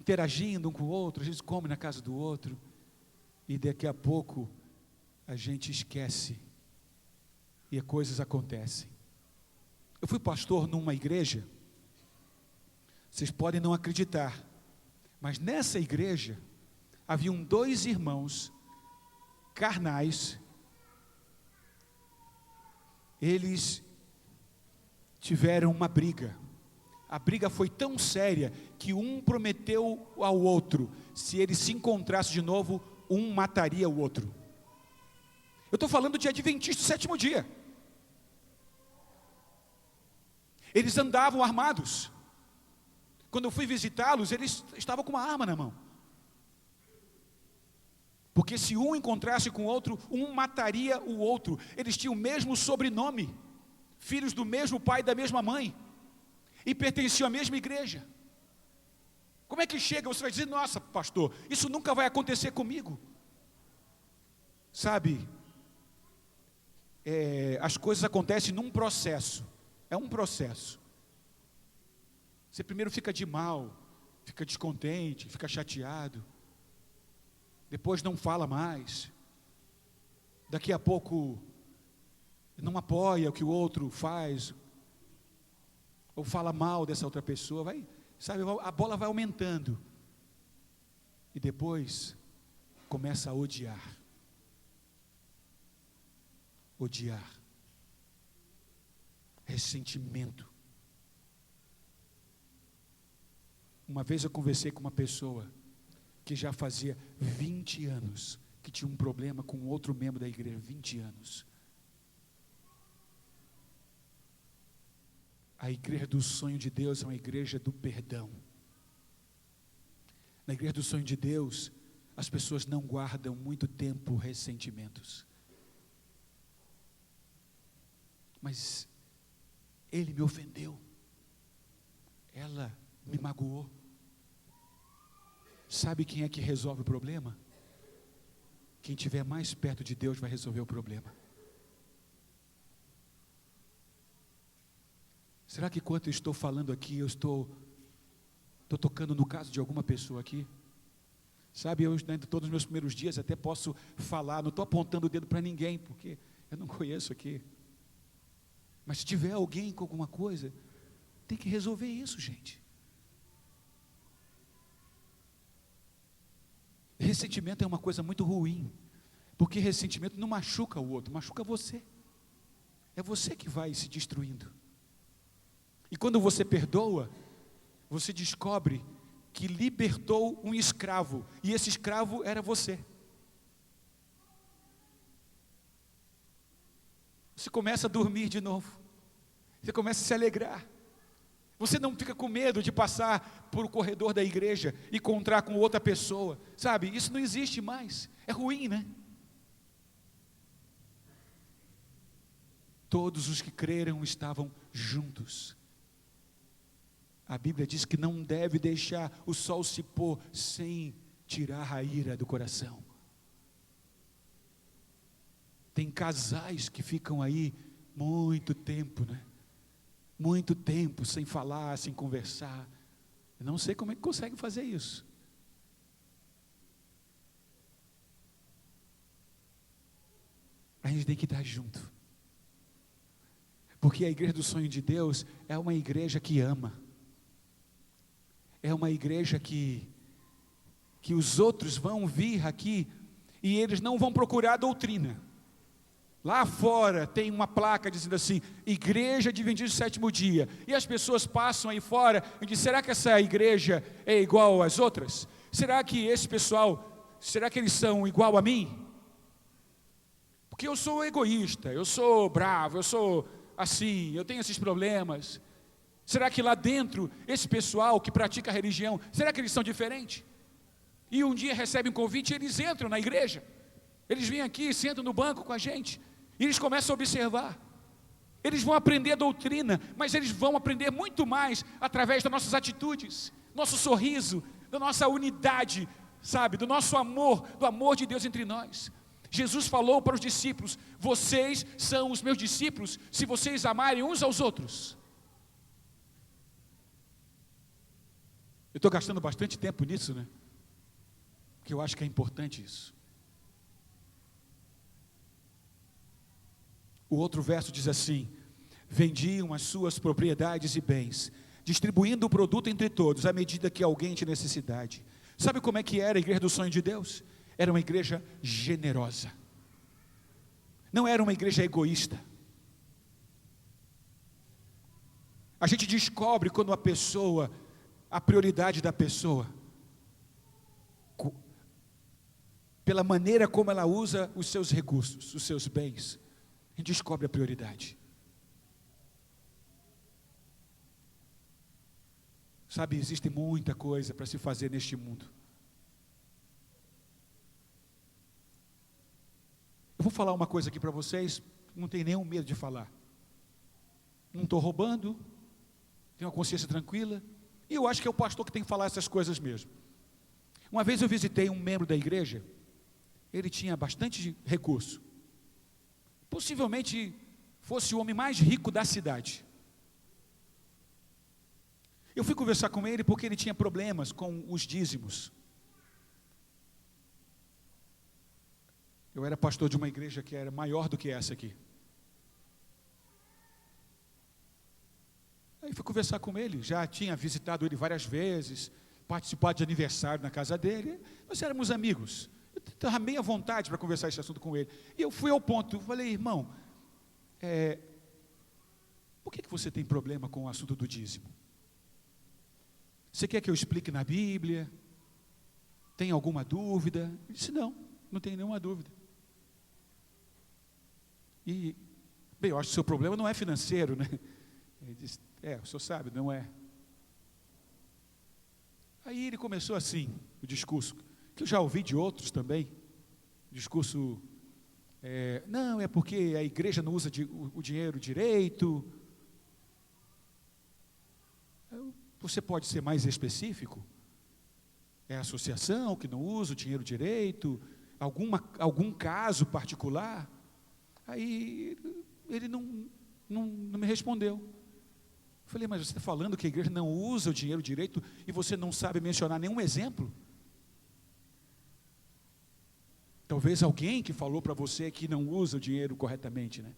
interagindo um com o outro, a gente come na casa do outro. E daqui a pouco a gente esquece e coisas acontecem. Eu fui pastor numa igreja, vocês podem não acreditar, mas nessa igreja haviam 2 irmãos carnais. Eles tiveram uma briga. A briga foi tão séria que um prometeu ao outro, se ele se encontrasse de novo, um mataria o outro. Eu estou falando de adventista do sétimo dia. Eles andavam armados. Quando eu fui visitá-los, eles estavam com uma arma na mão. Porque se um encontrasse com o outro, um mataria o outro. Eles tinham o mesmo sobrenome, filhos do mesmo pai e da mesma mãe, e pertenciam à mesma igreja. Como é que chega? Você vai dizer: nossa, pastor, isso nunca vai acontecer comigo. Sabe, as coisas acontecem num processo. É um processo. Você primeiro fica de mal, fica descontente, fica chateado. Depois não fala mais. Daqui a pouco não apoia o que o outro faz, ou fala mal dessa outra pessoa. A bola vai aumentando. E depois começa a odiar. Odiar. Ressentimento. Uma vez eu conversei com uma pessoa que já fazia 20 anos que tinha um problema com outro membro da igreja. 20 anos. A igreja do sonho de Deus é uma igreja do perdão. Na igreja do sonho de Deus, as pessoas não guardam muito tempo ressentimentos. Mas ele me ofendeu, ela me magoou. Sabe quem é que resolve o problema? Quem estiver mais perto de Deus vai resolver o problema. Será que enquanto eu estou falando aqui, eu estou tocando no caso de alguma pessoa aqui? Sabe, eu todos os meus primeiros dias até posso falar, não estou apontando o dedo para ninguém, porque eu não conheço aqui. Mas se tiver alguém com alguma coisa, tem que resolver isso, gente. Ressentimento é uma coisa muito ruim, porque ressentimento não machuca o outro, machuca você. É você que vai se destruindo. E quando você perdoa, você descobre que libertou um escravo, e esse escravo era você. Você começa a dormir de novo, você começa a se alegrar, você não fica com medo de passar por o corredor da igreja e encontrar com outra pessoa, sabe, isso não existe mais, é ruim, né? Todos os que creram estavam juntos. A Bíblia diz que não deve deixar o sol se pôr sem tirar a ira do coração. Tem casais que ficam aí muito tempo, né? Muito tempo sem falar, sem conversar. Eu não sei como é que consegue fazer isso. A gente tem que estar junto. Porque a igreja do sonho de Deus é uma igreja que ama. É uma igreja que os outros vão vir aqui e eles não vão procurar doutrina. Lá fora tem uma placa dizendo assim, Igreja Adventista do Sétimo Dia. E as pessoas passam aí fora e dizem, será que essa igreja é igual às outras? Será que esse pessoal, será que eles são igual a mim? Porque eu sou egoísta, eu sou bravo, eu sou assim, eu tenho esses problemas. Será que lá dentro, esse pessoal que pratica a religião, será que eles são diferentes? E um dia recebem um convite e eles entram na igreja. Eles vêm aqui, sentam no banco com a gente. E eles começam a observar. Eles vão aprender a doutrina, mas eles vão aprender muito mais através das nossas atitudes, nosso sorriso, da nossa unidade, sabe, do nosso amor, do amor de Deus entre nós. Jesus falou para os discípulos, vocês são os meus discípulos, se vocês amarem uns aos outros. Eu estou gastando bastante tempo nisso, né? Porque eu acho que é importante isso. O outro verso diz assim, vendiam as suas propriedades e bens, distribuindo o produto entre todos, à medida que alguém tinha necessidade. Sabe como é que era a igreja do sonho de Deus? Era uma igreja generosa. Não era uma igreja egoísta. A gente descobre quando a prioridade da pessoa, pela maneira como ela usa os seus recursos, os seus bens, a gente descobre a prioridade. Sabe, existe muita coisa para se fazer neste mundo. Eu vou falar uma coisa aqui para vocês, não tenho nenhum medo de falar. Não estou roubando, tenho uma consciência tranquila, e eu acho que é o pastor que tem que falar essas coisas mesmo. Uma vez eu visitei um membro da igreja, ele tinha bastante recurso, possivelmente fosse o homem mais rico da cidade. Eu fui conversar com ele porque ele tinha problemas com os dízimos. Eu era pastor de uma igreja que era maior do que essa aqui. Aí fui conversar com ele, já tinha visitado ele várias vezes, participado de aniversário na casa dele, nós éramos amigos. Eu estava meio à vontade para conversar esse assunto com ele. E eu fui ao ponto, falei, irmão, por que você tem problema com o assunto do dízimo? Você quer que eu explique na Bíblia? Tem alguma dúvida? Ele disse, não tem nenhuma dúvida. E, bem, eu acho que o seu problema não é financeiro, né? Ele disse, o senhor sabe, não é. Aí ele começou assim, o discurso. que eu já ouvi de outros também, discurso, não, é porque a igreja não usa o dinheiro direito. Você pode ser mais específico? É a associação que não usa o dinheiro direito? Algum caso particular? Aí ele não me respondeu. Eu falei, mas você está falando que a igreja não usa o dinheiro direito e você não sabe mencionar nenhum exemplo? Talvez alguém que falou para você que não usa o dinheiro corretamente, né?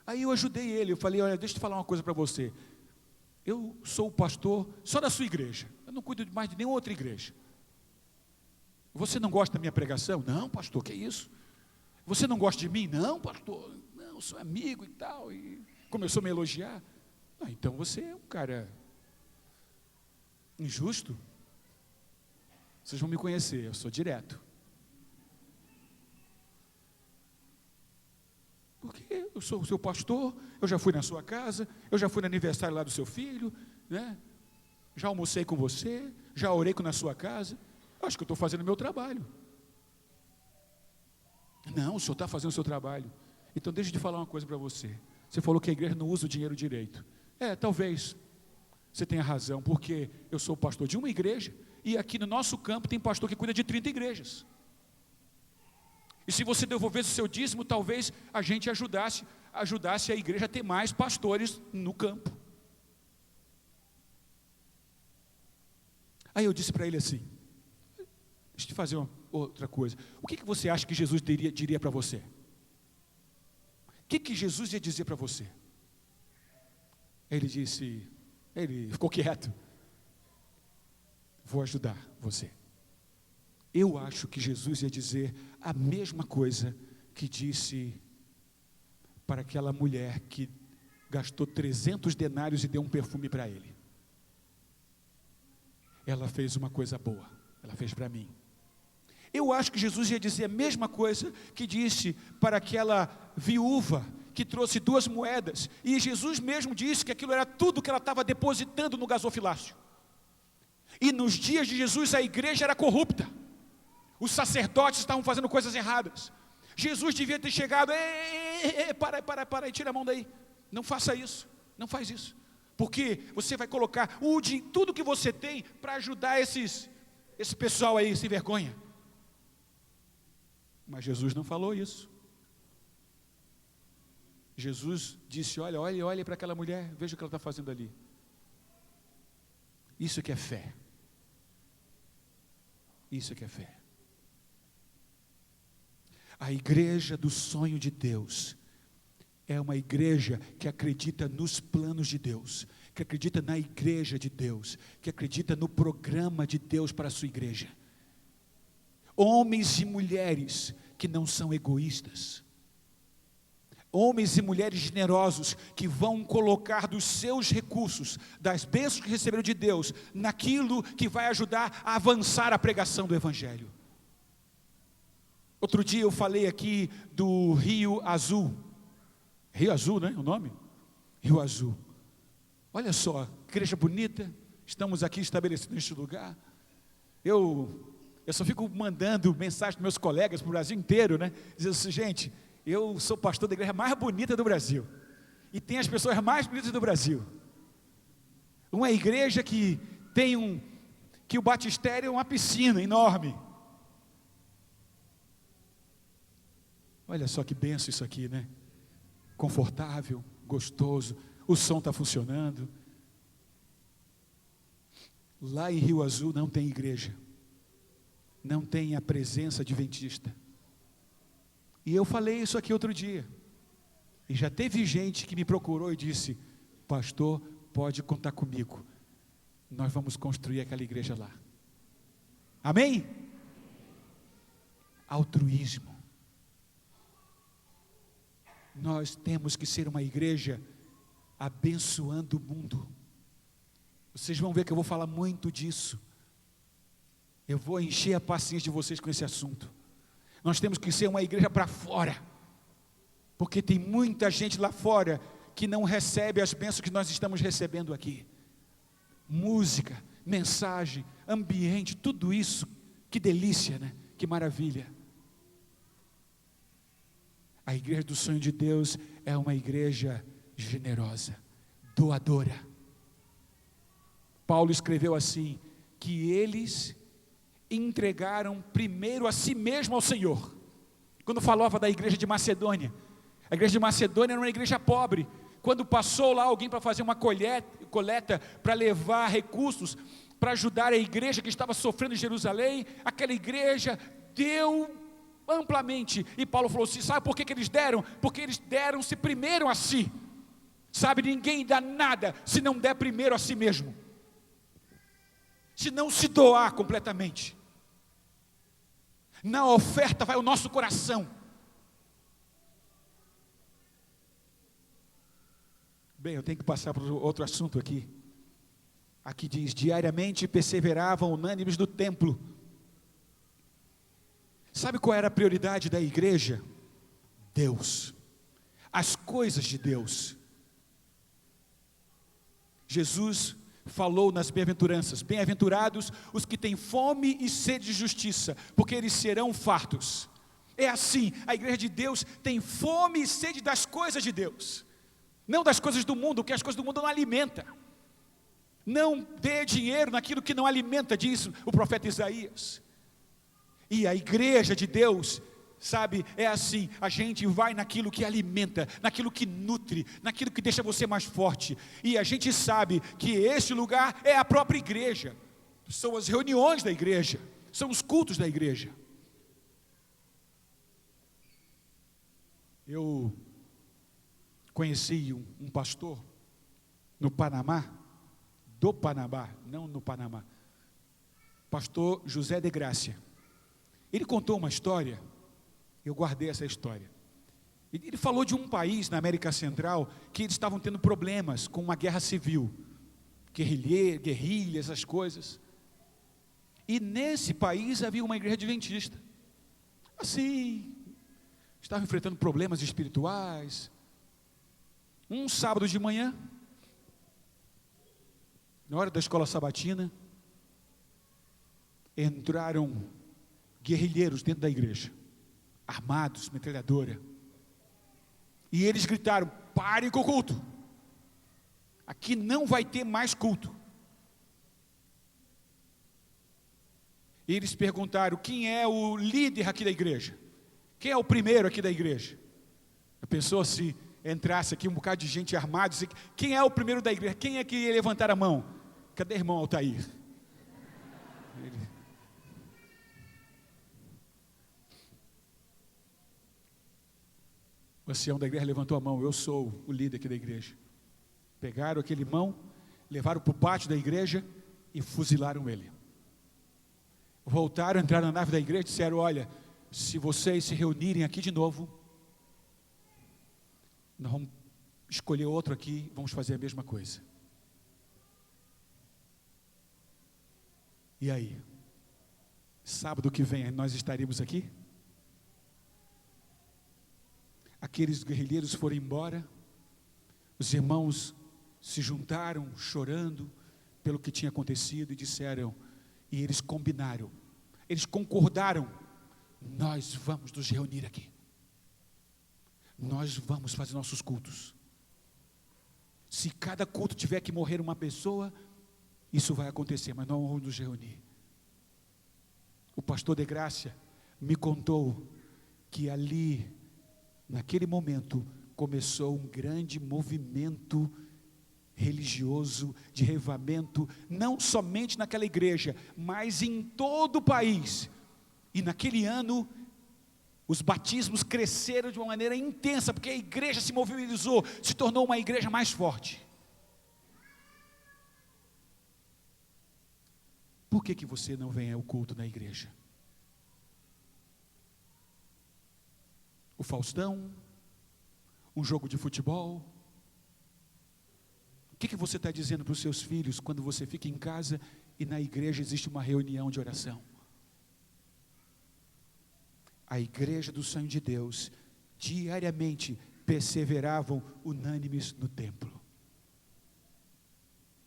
Aí eu ajudei ele, eu falei, olha, deixa eu te falar uma coisa para você. Eu sou o pastor só da sua igreja, eu não cuido mais de nenhuma outra igreja. Você não gosta da minha pregação? Não, pastor, que isso? Você não gosta de mim? Não, pastor, não, eu sou amigo e tal. E começou a me elogiar. Então você é um cara injusto. Vocês vão me conhecer, eu sou direto. Porque eu sou o seu pastor, eu já fui na sua casa, eu já fui no aniversário lá do seu filho, né? Já almocei com você, já orei na sua casa. Acho que eu estou fazendo o meu trabalho. Não, o senhor está fazendo o seu trabalho. Então deixa eu te falar uma coisa para você. Você falou que a igreja não usa o dinheiro direito. Talvez você tenha razão, porque eu sou pastor de uma igreja e aqui no nosso campo tem pastor que cuida de 30 igrejas. E se você devolvesse o seu dízimo, talvez a gente ajudasse a igreja a ter mais pastores no campo. Aí eu disse para ele assim, deixa eu te fazer outra coisa. O que você acha que Jesus diria para você? O que Jesus ia dizer para você? Ele ficou quieto. Vou ajudar você. Eu acho que Jesus ia dizer a mesma coisa que disse para aquela mulher que gastou 300 denários e deu um perfume para ele. Ela fez uma coisa boa, ela fez para mim. Eu acho que Jesus ia dizer a mesma coisa que disse para aquela viúva que trouxe 2 moedas, e Jesus mesmo disse que aquilo era tudo que ela estava depositando no gasofilácio. E nos dias de Jesus a igreja era corrupta, os sacerdotes estavam fazendo coisas erradas. Jesus devia ter chegado, para, tira a mão daí, não faça isso, não faz isso, porque você vai colocar tudo que você tem para ajudar esse pessoal aí sem vergonha. Mas Jesus não falou isso. Jesus disse, olha para aquela mulher, veja o que ela está fazendo ali. Isso que é fé. Isso que é fé. A igreja do sonho de Deus é uma igreja que acredita nos planos de Deus, que acredita na igreja de Deus, que acredita no programa de Deus para a sua igreja. Homens e mulheres que não são egoístas. Homens e mulheres generosos que vão colocar dos seus recursos, das bênçãos que receberam de Deus, naquilo que vai ajudar a avançar a pregação do Evangelho. Outro dia eu falei aqui do Rio Azul. Rio Azul, né? O nome? Rio Azul. Olha só, igreja bonita. Estamos aqui estabelecidos neste lugar. Eu só fico mandando mensagem para meus colegas para o Brasil inteiro, né? Dizendo assim, gente, eu sou pastor da igreja mais bonita do Brasil. E tem as pessoas mais bonitas do Brasil. Uma igreja que tem que o batistério é uma piscina enorme. Olha só que benção isso aqui, né? Confortável, gostoso, o som está funcionando. Lá em Rio Azul não tem igreja, não tem a presença adventista. E eu falei isso aqui outro dia, e já teve gente que me procurou e disse, pastor, pode contar comigo, nós vamos construir aquela igreja lá. Amém? Altruísmo. Nós temos que ser uma igreja abençoando o mundo. Vocês vão ver que eu vou falar muito disso. Eu vou encher a paciência de vocês com esse assunto. Nós temos que ser uma igreja para fora, porque tem muita gente lá fora que não recebe as bênçãos que nós estamos recebendo aqui. Música, mensagem, ambiente, tudo isso Que delícia, né? Que maravilha. A igreja do sonho de Deus é uma igreja generosa, doadora. Paulo escreveu assim, que eles entregaram primeiro a si mesmo ao Senhor. Quando falava da igreja de Macedônia, a igreja de Macedônia era uma igreja pobre. Quando passou lá alguém para fazer uma coleta para levar recursos, para ajudar a igreja que estava sofrendo em Jerusalém, aquela igreja deu amplamente. E Paulo falou assim, sabe por que eles deram? Porque eles deram-se primeiro a si. Sabe, ninguém dá nada se não der primeiro a si mesmo. Se não se doar completamente. Na oferta vai o nosso coração. Bem, eu tenho que passar para outro assunto aqui. Aqui diz, diariamente perseveravam unânimes no templo. Sabe qual era a prioridade da igreja? Deus. As coisas de Deus. Jesus falou nas bem-aventuranças, bem-aventurados os que têm fome e sede de justiça, porque eles serão fartos. É assim, a igreja de Deus tem fome e sede das coisas de Deus, não das coisas do mundo, porque as coisas do mundo não alimentam. Não dê dinheiro naquilo que não alimenta, diz o profeta Isaías. E a igreja de Deus, sabe, é assim, a gente vai naquilo que alimenta, naquilo que nutre, naquilo que deixa você mais forte, e a gente sabe que esse lugar é a própria igreja, são as reuniões da igreja, são os cultos da igreja. Eu conheci um pastor no Panamá, não no Panamá, pastor José de Gracia. Ele contou uma história, eu guardei essa história. Ele falou de um país na América Central que eles estavam tendo problemas com uma guerra civil, guerrilha, essas coisas. E nesse país havia uma igreja adventista. Assim, estavam enfrentando problemas espirituais. Um sábado de manhã, na hora da escola sabatina, entraram guerrilheiros dentro da igreja, armados, metralhadora, e eles gritaram, parem com o culto, aqui não vai ter mais culto. E eles perguntaram, quem é o líder aqui da igreja? Quem é o primeiro aqui da igreja? A pessoa, se entrasse aqui um bocado de gente armada, quem é o primeiro da igreja? Quem é que ia levantar a mão? Cadê o irmão Altair? O ancião da igreja levantou a mão, eu sou o líder aqui da igreja. Pegaram aquele irmão, levaram para o pátio da igreja e fuzilaram ele. Voltaram, entraram na nave da igreja e disseram, olha, se vocês se reunirem aqui de novo, nós vamos escolher outro aqui, vamos fazer a mesma coisa. E aí? Sábado que vem nós estaremos aqui? Aqueles guerrilheiros foram embora, os irmãos se juntaram chorando pelo que tinha acontecido e disseram, e eles combinaram, eles concordaram, nós vamos nos reunir aqui, nós vamos fazer nossos cultos, se cada culto tiver que morrer uma pessoa, isso vai acontecer, mas nós vamos nos reunir. O pastor de Gracia me contou que ali, naquele momento, começou um grande movimento religioso, de reavivamento, não somente naquela igreja, mas em todo o país. E naquele ano, os batismos cresceram de uma maneira intensa, porque a igreja se mobilizou, se tornou uma igreja mais forte. Por que você não vem ao culto na igreja? O Faustão, um jogo de futebol. O que você está dizendo para os seus filhos quando você fica em casa e na igreja existe uma reunião de oração? A igreja do sonho de Deus, diariamente perseveravam unânimes no templo.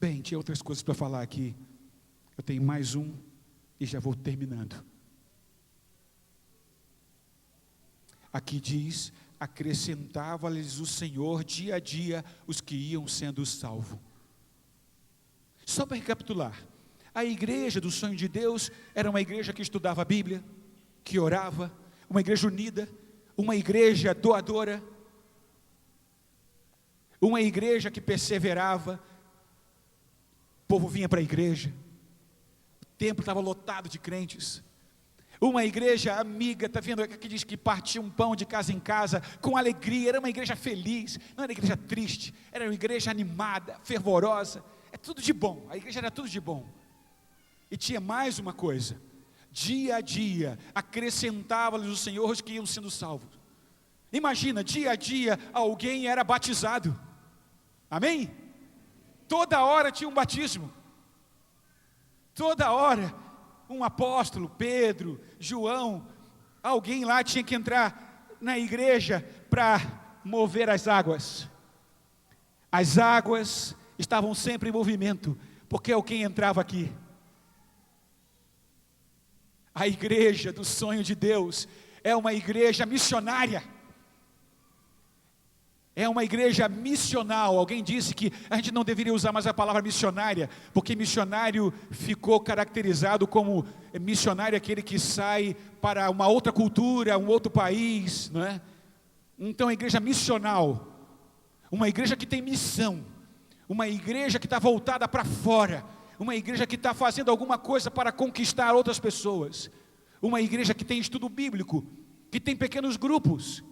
Bem, tinha outras coisas para falar aqui. Eu tenho mais um e já vou terminando. Aqui diz: acrescentava-lhes o Senhor dia a dia os que iam sendo salvos. Só para recapitular, a igreja do sonho de Deus era uma igreja que estudava a Bíblia, que orava, uma igreja unida, uma igreja doadora, uma igreja que perseverava. O povo vinha para a igreja, o templo estava lotado de crentes. Uma igreja amiga, está vendo aqui, diz que partia um pão de casa em casa com alegria. Era uma igreja feliz, não era uma igreja triste, era uma igreja animada, fervorosa. É tudo de bom, a igreja era tudo de bom. E tinha mais uma coisa: dia a dia acrescentava-lhes o Senhor os que iam sendo salvos. Imagina, dia a dia alguém era batizado. Amém? Toda hora tinha um batismo. Toda hora um apóstolo, Pedro, João, alguém lá tinha que entrar na igreja para mover as águas. As águas estavam sempre em movimento, porque alguém entrava aqui. A igreja do sonho de Deus é uma igreja missionária. É uma igreja missional. Alguém disse que a gente não deveria usar mais a palavra missionária, porque missionário ficou caracterizado como missionário aquele que sai para uma outra cultura, um outro país, não é? Então a igreja missional, uma igreja que tem missão, uma igreja que está voltada para fora, uma igreja que está fazendo alguma coisa para conquistar outras pessoas, uma igreja que tem estudo bíblico, que tem pequenos grupos,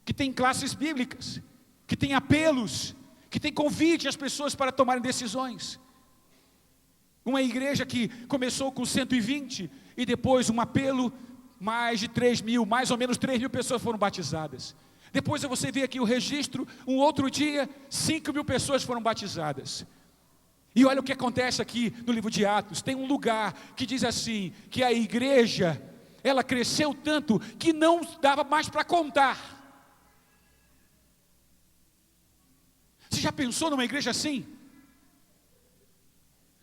que tem classes bíblicas, que tem apelos, que tem convite às pessoas para tomarem decisões. Uma igreja que começou com 120 e depois um apelo, mais de 3 mil, mais ou menos 3 mil pessoas foram batizadas. Depois você vê aqui o registro, um outro dia, 5 mil pessoas foram batizadas. E olha o que acontece aqui no livro de Atos, tem um lugar que diz assim, que a igreja, ela cresceu tanto que não dava mais para contar. Você já pensou numa igreja assim?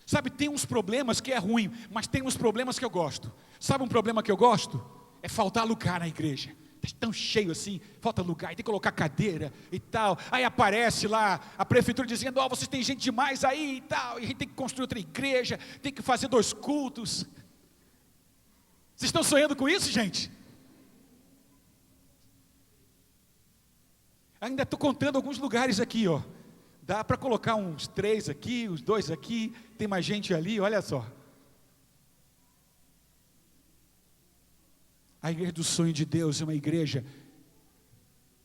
Sabe, tem uns problemas que é ruim, mas tem uns problemas que eu gosto. Sabe um problema que eu gosto? É faltar lugar na igreja. Está tão cheio assim, falta lugar, tem que colocar cadeira e tal. Aí aparece lá a prefeitura dizendo: ó, vocês têm gente demais aí e tal, e a gente tem que construir outra igreja, tem que fazer 2 cultos. Vocês estão sonhando com isso, gente? Ainda estou contando alguns lugares aqui, ó. Dá para colocar uns 3 aqui, uns 2 aqui, tem mais gente ali, olha só. A igreja do sonho de Deus é uma igreja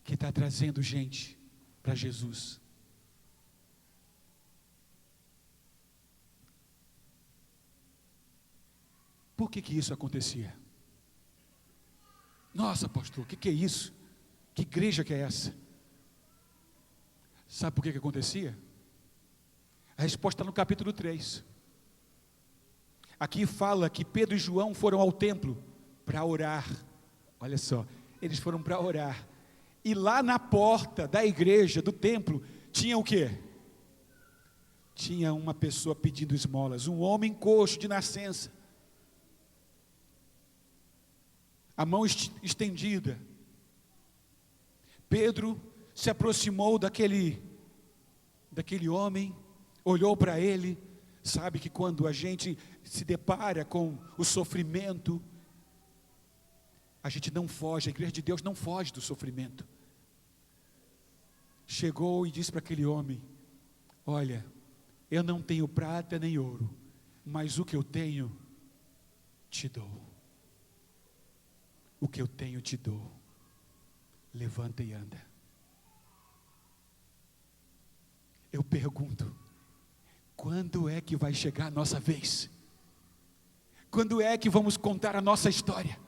que está trazendo gente para Jesus. Por que isso acontecia? Nossa, pastor, o que é isso? Que igreja que é essa? Sabe por que acontecia? A resposta está no capítulo 3. Aqui fala que Pedro e João foram ao templo para orar. Olha só, eles foram para orar. E lá na porta da igreja, do templo, tinha o quê? Tinha uma pessoa pedindo esmolas, um homem coxo de nascença, a mão estendida. Pedro se aproximou daquele homem, olhou para ele. Sabe que quando a gente se depara com o sofrimento, a gente não foge, a igreja de Deus não foge do sofrimento. Chegou e disse para aquele homem: olha, eu não tenho prata nem ouro, mas o que eu tenho, te dou. O que eu tenho, te dou. Levanta e anda. Eu pergunto, quando é que vai chegar a nossa vez? Quando é que vamos contar a nossa história?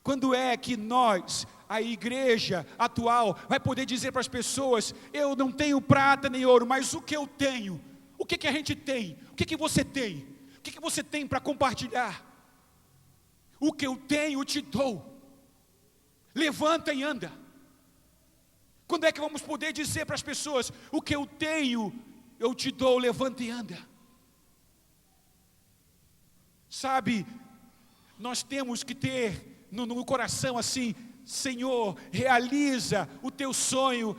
Quando é que nós, a igreja atual, vai poder dizer para as pessoas: eu não tenho prata nem ouro, mas o que eu tenho? O que a gente tem? O que você tem? O que você tem para compartilhar? O que eu tenho, te dou. Levanta e anda. Quando é que vamos poder dizer para as pessoas: o que eu tenho, eu te dou, levanta e anda? Sabe, nós temos que ter no coração assim, Senhor, realiza o teu sonho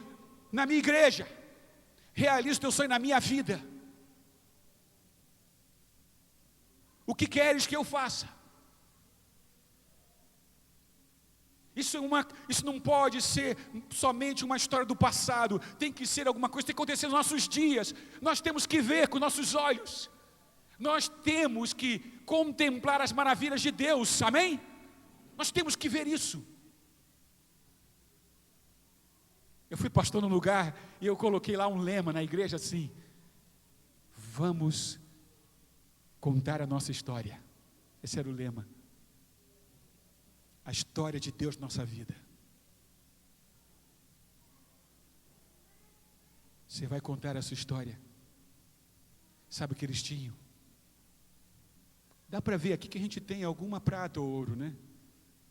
na minha igreja, realiza o teu sonho na minha vida. O que queres que eu faça? Isso não pode ser somente uma história do passado, tem que ser alguma coisa que tem que acontecer nos nossos dias. Nós temos que ver com nossos olhos, nós temos que contemplar as maravilhas de Deus, amém? Nós temos que ver isso. Eu fui pastor num lugar e eu coloquei lá um lema na igreja assim: vamos contar a nossa história. Esse era o lema. A história de Deus na nossa vida. Você vai contar a sua história. Sabe o que eles tinham? Dá para ver aqui que a gente tem alguma prata ou ouro, né?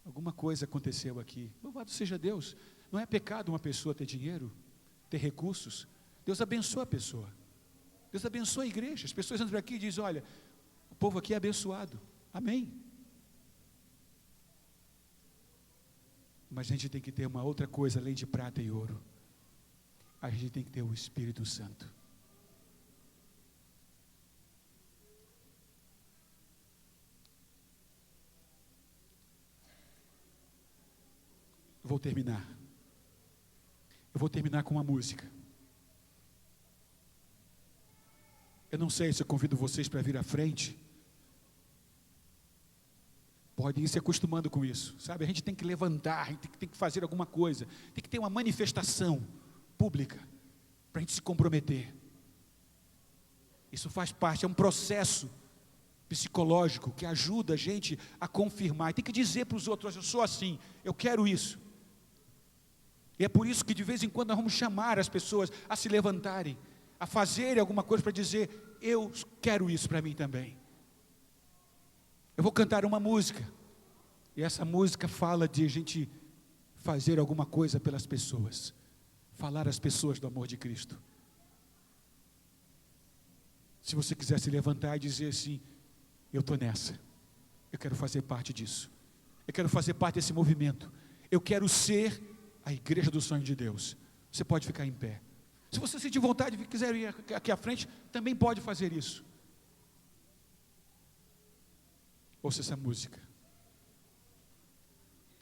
Alguma coisa aconteceu aqui. Louvado seja Deus. Não é pecado uma pessoa ter dinheiro, ter recursos. Deus abençoa a pessoa. Deus abençoa a igreja. As pessoas entram aqui e dizem: olha, o povo aqui é abençoado. Amém. Mas a gente tem que ter uma outra coisa além de prata e ouro. A gente tem que ter o Espírito Santo. Eu vou terminar. Eu vou terminar com uma música. Eu não sei se eu convido vocês para vir à frente. Podem ir se acostumando com isso, sabe? A gente tem que levantar, a gente tem que fazer alguma coisa, tem que ter uma manifestação pública para a gente se comprometer. Isso faz parte, é um processo psicológico que ajuda a gente a confirmar. E tem que dizer para os outros: eu sou assim, eu quero isso. E é por isso que de vez em quando nós vamos chamar as pessoas a se levantarem, a fazerem alguma coisa para dizer: eu quero isso para mim também. Eu vou cantar uma música, e essa música fala de a gente fazer alguma coisa pelas pessoas, falar às pessoas do amor de Cristo. Se você quiser se levantar e dizer assim: eu estou nessa, eu quero fazer parte disso, eu quero fazer parte desse movimento, eu quero ser a igreja do sonho de Deus, você pode ficar em pé. Se você sentir vontade e quiser ir aqui à frente, também pode fazer isso. Ouça essa música.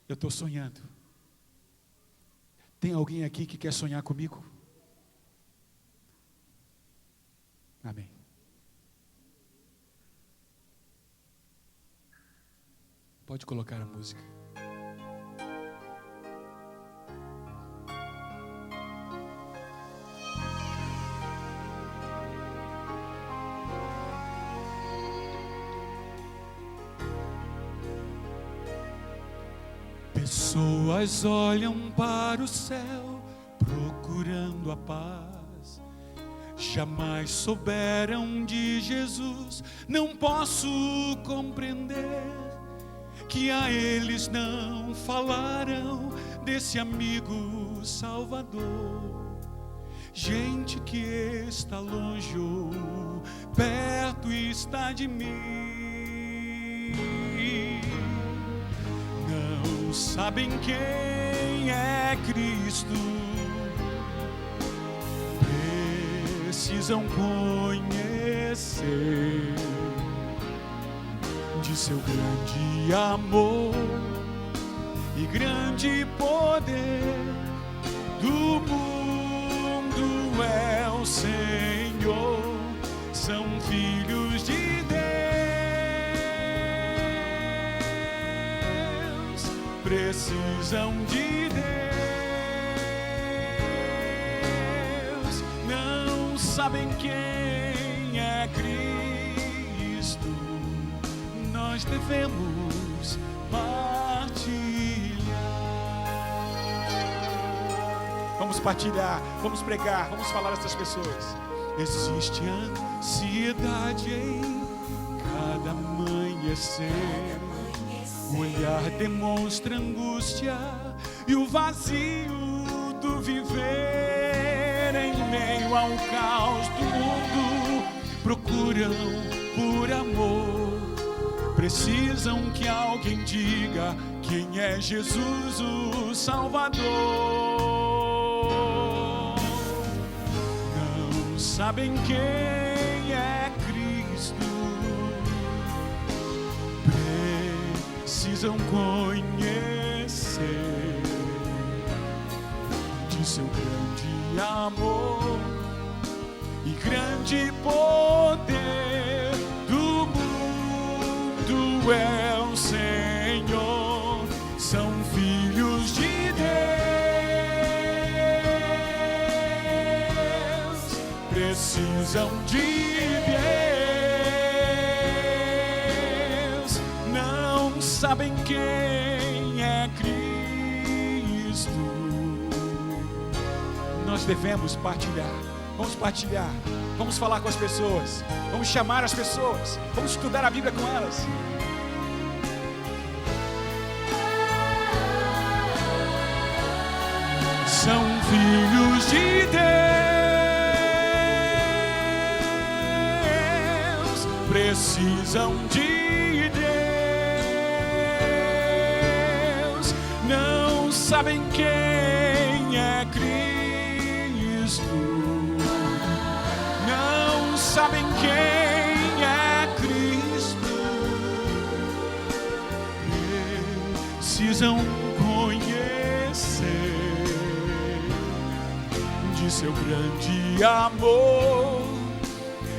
Eu estou sonhando. Tem alguém aqui que quer sonhar comigo? Amém. Pode colocar a música. Pessoas olham para o céu procurando a paz, jamais souberam de Jesus. Não posso compreender que a eles não falaram desse amigo Salvador. Gente que está longe ou perto está de mim, não sabem quem é Cristo, precisam conhecer de seu grande amor e grande poder. Do mundo é o Senhor, são filhos de Deus, precisam de Deus, não sabem quem é Cristo. Nós devemos partilhar. Vamos partilhar, vamos pregar, vamos falar a essas pessoas. Existe ansiedade em cada amanhecer, o olhar demonstra angústia e o vazio do viver. Em meio ao caos do mundo, procuram por amor, precisam que alguém diga que quem é Jesus o Salvador. Não sabem quem é Cristo, precisam conhecer de seu grande amor e grande poder. Do mundo é o Senhor, são filhos de Deus, precisam de Deus, não sabem quem é Cristo. Nós devemos partilhar. Vamos partilhar, vamos falar com as pessoas, vamos chamar as pessoas, vamos estudar a Bíblia com elas. São filhos de Deus, precisam de Deus, não sabem quem é Cristo. Não sabem quem é Cristo, precisam conhecer de seu grande amor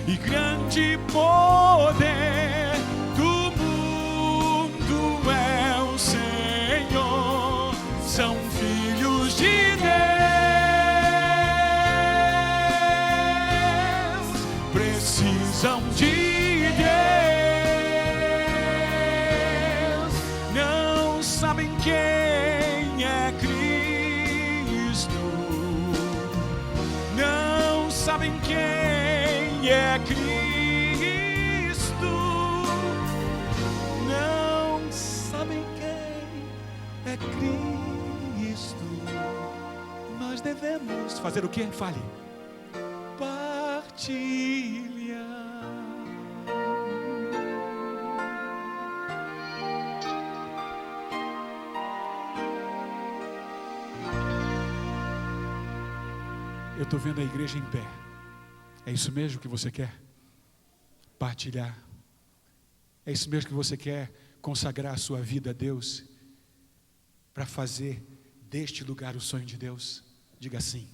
e grande poder. Do mundo é o Senhor, são filhos de Deus, precisam de Deus, não sabem quem é Cristo, não sabem quem é Cristo, não sabem quem é Cristo. Nós devemos fazer o quê? Fale. Partilhar. Eu estou vendo a igreja em pé. É isso mesmo que você quer? Partilhar. É isso mesmo que você quer? Consagrar a sua vida a Deus, para fazer deste lugar o sonho de Deus? Diga sim.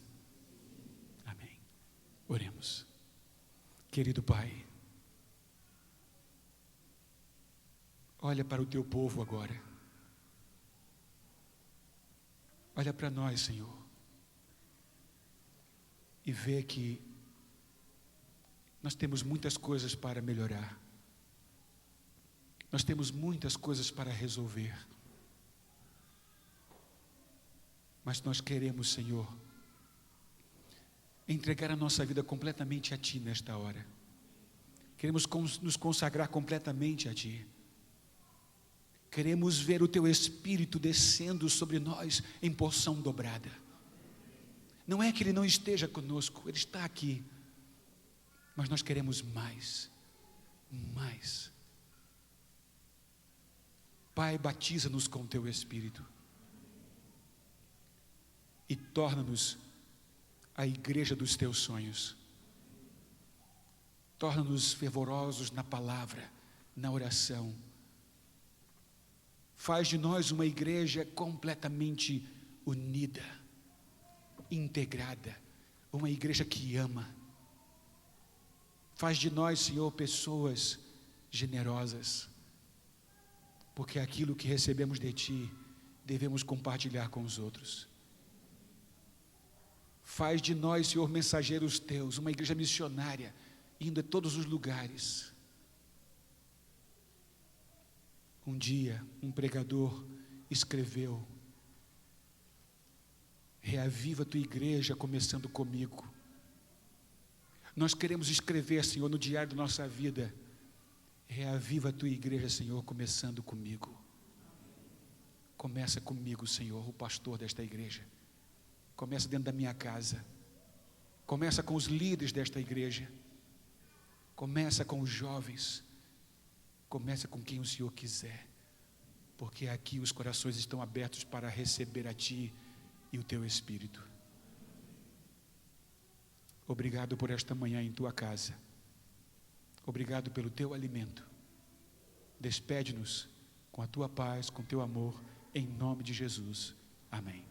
Amém. Oremos. Querido Pai, olha para o teu povo agora. Olha para nós, Senhor, e vê que nós temos muitas coisas para melhorar. Nós temos muitas coisas para resolver. Mas nós queremos, Senhor, entregar a nossa vida completamente a Ti nesta hora. Queremos nos consagrar completamente a Ti. Queremos ver o Teu Espírito descendo sobre nós em porção dobrada. Não é que Ele não esteja conosco, Ele está aqui. Mas nós queremos mais, mais. Pai, batiza-nos com o Teu Espírito e torna-nos a igreja dos Teus sonhos. Torna-nos fervorosos na palavra, na oração. Faz de nós uma igreja completamente unida, integrada, uma igreja que ama. Faz de nós, Senhor, pessoas generosas, porque aquilo que recebemos de Ti, devemos compartilhar com os outros. Faz de nós, Senhor, mensageiros Teus, uma igreja missionária, indo a todos os lugares. Um dia, um pregador escreveu: reaviva a Tua igreja, começando comigo. Nós queremos escrever, Senhor, no diário da nossa vida: reaviva a Tua igreja, Senhor, começando comigo. Começa comigo, Senhor, o pastor desta igreja. Começa dentro da minha casa. Começa com os líderes desta igreja. Começa com os jovens. Começa com quem o Senhor quiser. porque aqui os corações estão abertos para receber a Ti e o Teu Espírito. Obrigado por esta manhã em Tua casa. Obrigado pelo Teu alimento. Despede-nos com a Tua paz, com Teu amor, em nome de Jesus. Amém.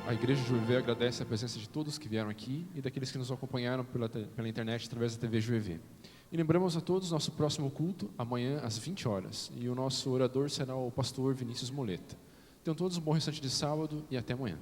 A Igreja Juevê agradece a presença de todos que vieram aqui e daqueles que nos acompanharam pela internet através da TV Juevê. E lembramos a todos nosso próximo culto, amanhã às 20 horas. E o nosso orador será o pastor Vinícius Moleta. Tenham todos um bom restante de sábado e até amanhã.